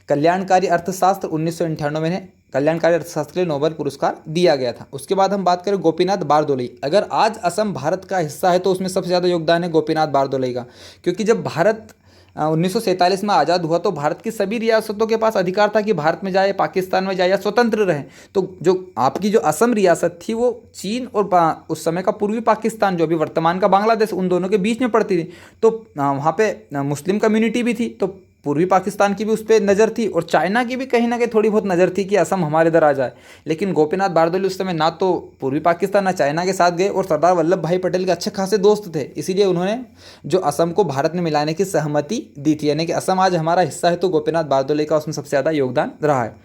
कल्याणकारी अर्थशास्त्र 1998 में कल्याणकारी अर्थशास्त्र के लिए नोबेल पुरस्कार दिया गया था। उसके बाद हम बात करें गोपीनाथ बारदोलई। अगर आज असम भारत का हिस्सा है तो उसमें सबसे ज़्यादा योगदान है गोपीनाथ बारदोलई का, क्योंकि जब भारत 1947 में आज़ाद हुआ तो भारत की सभी रियासतों के पास अधिकार था कि भारत में जाए, पाकिस्तान में जाए या स्वतंत्र रहे। तो जो आपकी जो असम रियासत थी वो चीन और उस समय का पूर्वी पाकिस्तान, जो अभी वर्तमान का बांग्लादेश, उन दोनों के बीच में पड़ती थी। तो वहाँ पे मुस्लिम कम्युनिटी भी थी, तो पूर्वी पाकिस्तान की भी उस पर नज़र थी और चाइना की भी कहीं ना कहीं थोड़ी बहुत नज़र थी कि असम हमारे इधर आ जाए। लेकिन गोपीनाथ बारदोली उस समय ना तो पूर्वी पाकिस्तान ना चाइना के साथ गए और सरदार वल्लभ भाई पटेल के अच्छे खासे दोस्त थे, इसीलिए उन्होंने जो असम को भारत में मिलाने की सहमति दी थी। यानी कि असम आज हमारा हिस्सा है, तो गोपीनाथ बारदोली का उसमें सबसे ज़्यादा योगदान रहा है।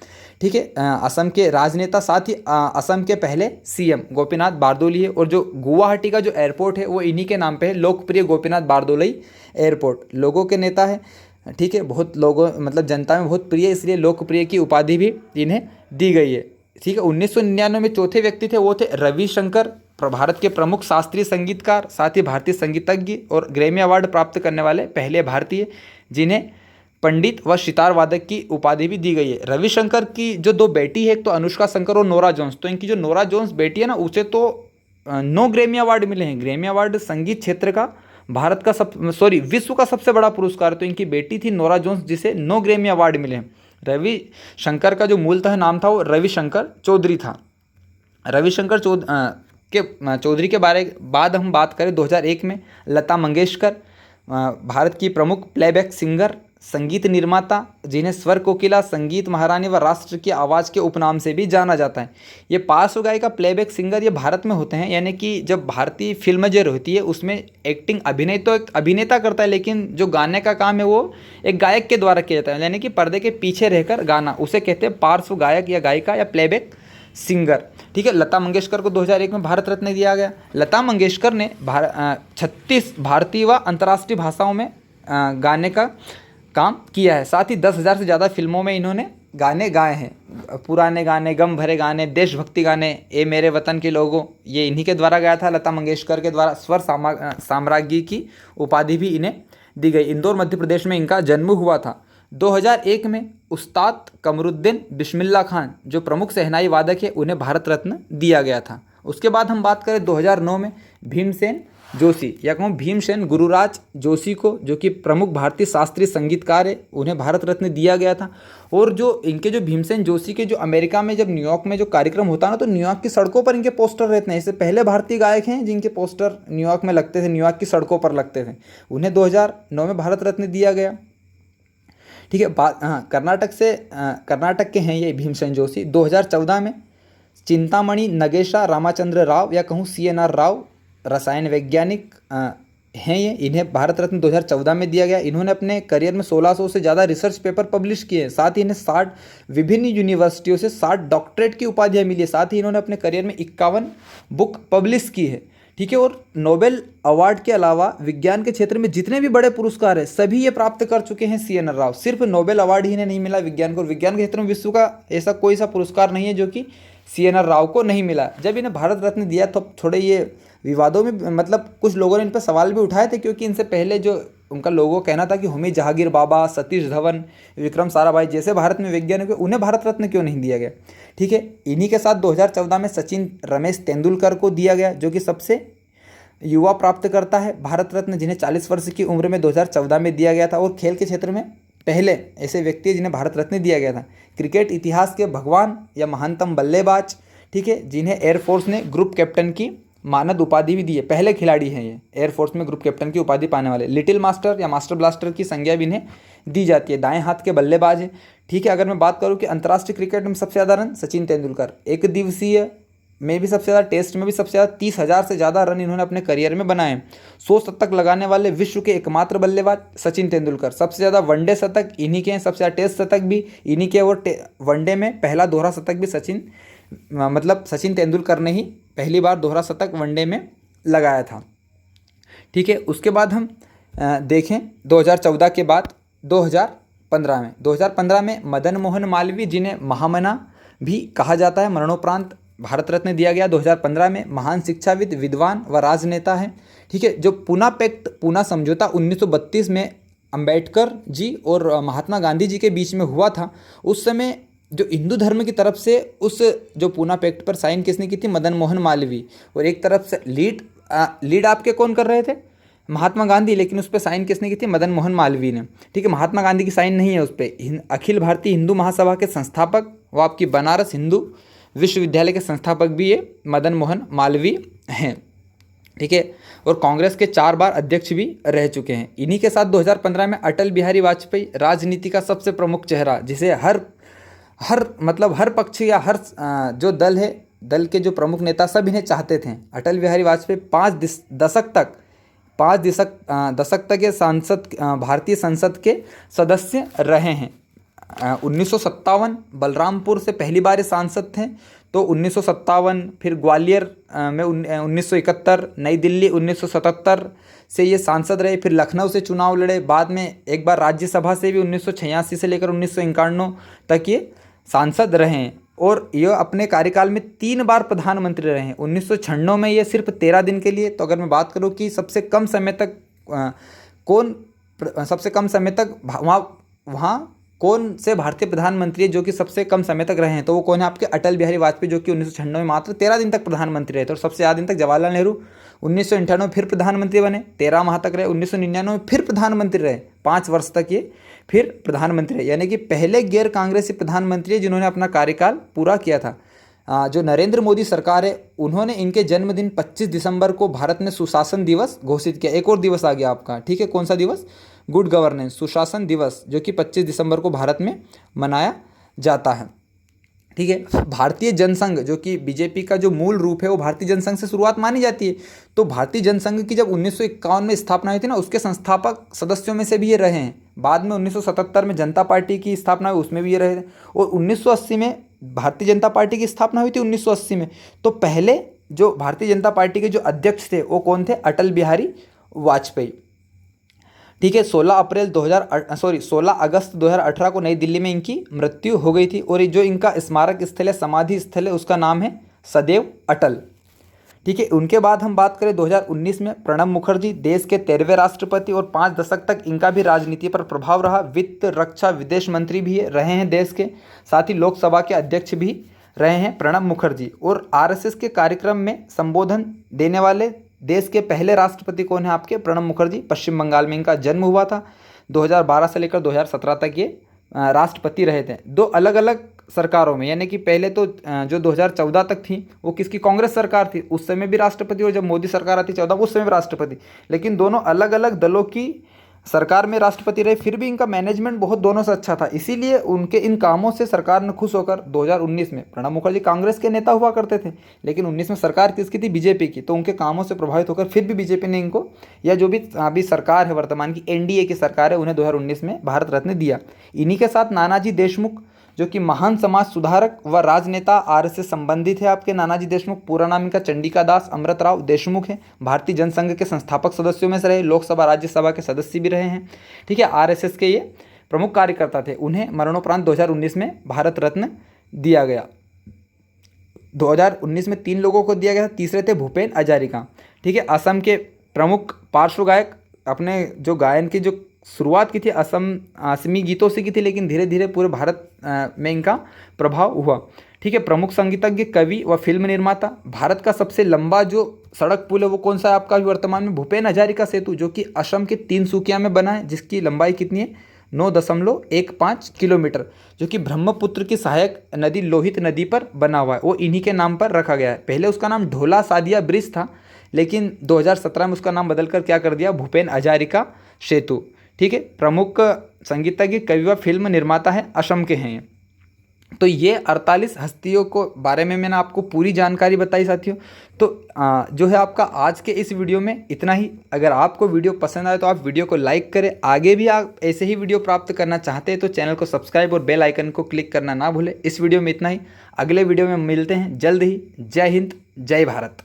ठीक है, असम के राजनेता, साथ ही असम के पहले CM गोपीनाथ बारदोली है और जो गुवाहाटी का जो एयरपोर्ट है वो इन्हीं के नाम पे है, लोकप्रिय गोपीनाथ बारदोली एयरपोर्ट। लोगों के नेता है, ठीक है, बहुत लोगों मतलब जनता में बहुत प्रिय, इसलिए लोकप्रिय की उपाधि भी इन्हें दी गई है। ठीक है, 1999 में चौथे व्यक्ति थे, वो थे रविशंकर, भारत के प्रमुख शास्त्रीय संगीतकार, साथ ही भारतीय संगीतज्ञ और ग्रैमी अवार्ड प्राप्त करने वाले पहले भारतीय, जिन्हें पंडित व सितार वादक की उपाधि भी दी गई है। रविशंकर की जो दो बेटी है, एक तो अनुष्का शंकर और नोरा जोन्स, तो इनकी जो नोरा जोन्स बेटी है ना, उसे तो 9 ग्रैमी अवार्ड मिले हैं। ग्रैमी अवार्ड संगीत क्षेत्र का भारत का विश्व का सबसे बड़ा पुरस्कार, तो इनकी बेटी थी नोरा जोन्स, जिसे 9 ग्रैमी अवार्ड मिले हैं। रविशंकर का जो मूलतः नाम था वो रविशंकर चौधरी था। रविशंकर चौधरी के बाद हम बात करें 2001 में लता मंगेशकर, भारत की प्रमुख प्लेबैक सिंगर, संगीत निर्माता, जिन्हें स्वर कोकिला, संगीत महारानी व राष्ट्र की आवाज़ के उपनाम से भी जाना जाता है। ये पार्श्व गायिका, प्लेबैक सिंगर ये भारत में होते हैं, यानी कि जब भारतीय फिल्म जो होती है उसमें एक्टिंग अभिनय तो एक अभिनेता करता है, लेकिन जो गाने का काम है वो एक गायक के द्वारा किया जाता है, यानी कि पर्दे के पीछे रहकर गाना, उसे कहते हैं पार्श्व गायक या गायिका या प्लेबैक सिंगर। ठीक है, लता मंगेशकर को 2001 में भारत रत्न दिया गया। लता मंगेशकर ने 36 भारतीय व अंतर्राष्ट्रीय भाषाओं में गाने का काम किया है। साथ ही 10,000 से ज़्यादा फिल्मों में इन्होंने गाने गाए हैं। पुराने गाने, गम भरे गाने, देशभक्ति गाने, ए मेरे वतन के लोगों, ये इन्हीं के द्वारा गाया था। लता मंगेशकर के द्वारा स्वर साम्राज्ञी की उपाधि भी इन्हें दी गई। इंदौर मध्य प्रदेश में इनका जन्म हुआ था। 2001 में उस्ताद कमरुद्दीन बिस्मिल्लाह खान जो प्रमुख शहनाई वादक है उन्हें भारत रत्न दिया गया था। उसके बाद हम बात करें 2009 में भीमसेन जोशी या कहूँ भीमसेन गुरुराज जोशी को, जो कि प्रमुख भारतीय शास्त्रीय संगीतकार है, उन्हें भारत रत्न दिया गया था। और जो इनके जो भीमसेन जोशी के जो अमेरिका में जब न्यूयॉर्क में जो कार्यक्रम होता है ना, तो न्यूयॉर्क की सड़कों पर इनके पोस्टर रहते हैं। इससे पहले भारतीय गायक हैं जिनके पोस्टर न्यूयॉर्क में लगते थे, न्यूयॉर्क की सड़कों पर लगते थे। उन्हें 2009 में भारत रत्न दिया गया। ठीक है, कर्नाटक के हैं ये भीमसेन जोशी। 2014 में चिंतामणि नगेशा रामचंद्र राव या कहूँ CNR राव, रसायन वैज्ञानिक हैं ये, इन्हें भारत रत्न 2014 में दिया गया। इन्होंने अपने करियर में 1600 से ज़्यादा रिसर्च पेपर पब्लिश किए हैं। साथ ही इन्हें 60 विभिन्न यूनिवर्सिटियों से 60 डॉक्टरेट की उपाधियाँ मिली है। साथ ही इन्होंने अपने करियर में 51 बुक पब्लिश की है। ठीक है, और नोबेल अवार्ड के अलावा विज्ञान के क्षेत्र में जितने भी बड़े पुरस्कार हैं सभी ये प्राप्त कर चुके हैं CNR राव। सिर्फ नोबेल अवार्ड ही इन्हें नहीं मिला विज्ञान को, और विज्ञान के क्षेत्र में विश्व का ऐसा कोई सा पुरस्कार नहीं है जो कि CNR राव को नहीं मिला। जब इन्हें भारत रत्न दिया तो थोड़े ये विवादों में, मतलब कुछ लोगों ने इन पर सवाल भी उठाए थे, क्योंकि इनसे पहले जो उनका लोगों कहना था कि होमी जहांगीर बाबा, सतीश धवन, विक्रम साराभाई जैसे भारत में वैज्ञानिक हुए, उन्हें भारत रत्न क्यों नहीं दिया गया। ठीक है, इन्हीं के साथ 2014 में सचिन रमेश तेंदुलकर को दिया गया, जो कि सबसे युवा प्राप्त करता है भारत रत्न, जिन्हें 40 वर्ष की उम्र में 2014 में दिया गया था। और खेल के क्षेत्र में पहले ऐसे व्यक्ति जिन्हें भारत रत्न दिया गया था। क्रिकेट इतिहास के भगवान या महानतम बल्लेबाज, ठीक है, जिन्हें एयरफोर्स ने ग्रुप कैप्टन की मानद उपाधि भी दी है, पहले खिलाड़ी हैं ये एयरफोर्स में ग्रुप कैप्टन की उपाधि पाने वाले। लिटिल मास्टर या मास्टर ब्लास्टर की संज्ञा भी इन्हें दी जाती है। दाएं हाथ के बल्लेबाज हैं। ठीक है, अगर मैं बात करूं कि अंतर्राष्ट्रीय क्रिकेट में सबसे ज़्यादा रन सचिन तेंदुलकर, एक दिवसीय में भी सबसे ज़्यादा, टेस्ट में भी सबसे ज़्यादा 30,000 से ज़्यादा रन इन्होंने अपने करियर में बनाए। 100 शतक लगाने वाले विश्व के एकमात्र बल्लेबाज सचिन तेंदुलकर। सबसे ज़्यादा वनडे शतक इन्हीं के हैं, सबसे ज़्यादा टेस्ट शतक भी इन्हीं के। और वनडे में पहला दोहरा शतक भी सचिन तेंदुलकर ने ही पहली बार दोहरा शतक वनडे में लगाया था। ठीक है, उसके बाद हम देखें 2014 के बाद 2015 में मदन मोहन मालवीय, जिन्हें महामना भी कहा जाता है, मरणोपरांत भारत रत्न दिया गया। 2015 में महान शिक्षाविद, विद्वान व राजनेता हैं। ठीक है, जो पूना समझौता 1932 में अंबेडकर जी और महात्मा गांधी जी के बीच में हुआ था, उस समय जो हिंदू धर्म की तरफ से उस जो पूना पैक्ट पर साइन किसने की थी, मदन मोहन मालवीय। और एक तरफ से लीड आपके कौन कर रहे थे, महात्मा गांधी, लेकिन उस पर साइन किसने की थी, मदन मोहन मालवीय ने। ठीक है, महात्मा गांधी की साइन नहीं है उस पर। अखिल भारतीय हिंदू महासभा के संस्थापक व आपकी बनारस हिंदू विश्वविद्यालय के संस्थापक भी ये मदन मोहन मालवीय हैं। ठीक है, और कांग्रेस के 4 बार अध्यक्ष भी रह चुके हैं। इन्हीं के साथ 2015 में अटल बिहारी वाजपेयी, राजनीति का सबसे प्रमुख चेहरा, जिसे हर पक्ष या हर जो दल है, दल के जो प्रमुख नेता सब इन्हें चाहते थे। अटल बिहारी वाजपेयी 5 दशक तक ये भारतीय संसद के सदस्य रहे हैं। 1957 बलरामपुर से पहली बार ये सांसद थे, तो 1957, फिर ग्वालियर में 1971, नई दिल्ली 1977 से ये सांसद रहे। फिर लखनऊ से चुनाव लड़े, बाद में एक बार राज्यसभा से भी 1986 से लेकर 1991 तक ये सांसद रहे हैं। और ये अपने कार्यकाल में 3 बार प्रधानमंत्री रहे हैं। 1996 में ये सिर्फ 13 दिन के लिए। तो अगर मैं बात करूँ कि सबसे कम समय तक वहाँ कौन से भारतीय प्रधानमंत्री जो कि सबसे कम समय तक रहे हैं, तो वो कौन है आपके, अटल बिहारी वाजपेयी, जो कि 1996 में मात्र 13 दिन तक प्रधानमंत्री रहे थे। और सबसे ज़्यादा दिन तक जवाहरलाल नेहरू 1998 फिर प्रधानमंत्री बने, 13 माह तक रहे। 1999 फिर प्रधानमंत्री रहे, 5 वर्ष तक ये फिर प्रधानमंत्री रहे, यानी कि पहले गैर कांग्रेसी प्रधानमंत्री जिन्होंने अपना कार्यकाल पूरा किया था। जो नरेंद्र मोदी सरकार है, उन्होंने इनके जन्मदिन 25 दिसंबर को भारत में सुशासन दिवस घोषित किया। एक और दिवस आ गया आपका, ठीक है, कौन सा दिवस, गुड गवर्नेंस, सुशासन दिवस, जो कि 25 दिसंबर को भारत में मनाया जाता है। ठीक है, भारतीय जनसंघ जो कि बीजेपी का जो मूल रूप है वो भारतीय जनसंघ से शुरुआत मानी जाती है। तो भारतीय जनसंघ की जब 1951 में स्थापना हुई थी ना, उसके संस्थापक सदस्यों में से भी ये रहे हैं। बाद में 1977 में जनता पार्टी की स्थापना हुई, उसमें भी ये रहे थे। और 1980 में भारतीय जनता पार्टी की स्थापना हुई थी 1980 में। तो पहले जो भारतीय जनता पार्टी के जो अध्यक्ष थे वो कौन थे, अटल बिहारी वाजपेयी। ठीक है। 16 अगस्त 2018 को नई दिल्ली में इनकी मृत्यु हो गई थी। और ये जो इनका स्मारक स्थल है, समाधि स्थल है, उसका नाम है सदैव अटल। ठीक है। उनके बाद हम बात करें 2019 में, प्रणब मुखर्जी देश के 13वें राष्ट्रपति और 5 दशक तक इनका भी राजनीति पर प्रभाव रहा। वित्त, रक्षा, विदेश मंत्री भी रहे हैं देश के, साथ ही लोकसभा के अध्यक्ष भी रहे हैं प्रणब मुखर्जी। और आरएसएस के कार्यक्रम में संबोधन देने वाले देश के पहले राष्ट्रपति कौन है आपके? प्रणब मुखर्जी। पश्चिम बंगाल में इनका जन्म हुआ था। 2012 से लेकर 2017 तक ये राष्ट्रपति रहे थे, 2 अलग अलग सरकारों में। यानी कि पहले तो जो 2014 तक थी वो किसकी? कांग्रेस सरकार थी, उस समय भी राष्ट्रपति, और जब मोदी सरकार आती 14 उस समय भी राष्ट्रपति। लेकिन दोनों अलग अलग दलों की सरकार में राष्ट्रपति रहे, फिर भी इनका मैनेजमेंट बहुत दोनों से अच्छा था। इसीलिए उनके इन कामों से सरकार ने खुश होकर 2019 में, प्रणब मुखर्जी कांग्रेस के नेता हुआ करते थे, लेकिन 19 में सरकार किसकी थी? बीजेपी की। तो उनके कामों से प्रभावित होकर फिर भी बीजेपी ने इनको, या जो भी अभी सरकार है वर्तमान की एनडीए की सरकार है, उन्हें 2019 में भारत रत्न दिया। इन्हीं के साथ नानाजी देशमुख, जो कि महान समाज सुधारक व राजनेता आरएसएस संबंधित है आपके नानाजी देशमुख। पूरा नाम इनका चंडिका दास अमृतराव देशमुख है। भारतीय जनसंघ के संस्थापक सदस्यों में से रहे, लोकसभा राज्यसभा के सदस्य भी रहे हैं। ठीक है। आरएसएस के ये प्रमुख कार्यकर्ता थे। उन्हें मरणोपरांत 2019 में भारत रत्न दिया गया। 2019 में 3 लोगों को दिया गया। तीसरे थे भूपेन हजारिका। ठीक है। असम के प्रमुख पार्श्व गायक, अपने जो गायन की जो शुरुआत की थी असमी गीतों से की थी, लेकिन धीरे धीरे पूरे भारत में इनका प्रभाव हुआ। ठीक है। प्रमुख संगीतज्ञ, कवि व फिल्म निर्माता। भारत का सबसे लंबा जो सड़क पुल है वो कौन सा है आपका? वर्तमान में भूपेन हजारिका सेतु, जो कि असम के तिनसुकिया में बना है, जिसकी लंबाई कितनी है? 9.15 किलोमीटर, जो कि ब्रह्मपुत्र की सहायक नदी लोहित नदी पर बना हुआ है। वो इन्हीं के नाम पर रखा गया है। पहले उसका नाम ढोला सादिया ब्रिज था, लेकिन 2017 में उसका नाम बदलकर क्या कर दिया? भूपेन हजारिका सेतु। ठीक है। प्रमुख संगीतज्ञ, कवि व फिल्म निर्माता है, असम के हैं। तो ये 48 हस्तियों को बारे में मैंने आपको पूरी जानकारी बताई साथियों। तो जो है आपका आज के इस वीडियो में इतना ही। अगर आपको वीडियो पसंद आए तो आप वीडियो को लाइक करें। आगे भी आप ऐसे ही वीडियो प्राप्त करना चाहते हैं तो चैनल को सब्सक्राइब और बेल आइकन को क्लिक करना ना भूलें। इस वीडियो में इतना ही। अगले वीडियो में मिलते हैं जल्द ही। जय हिंद, जय भारत।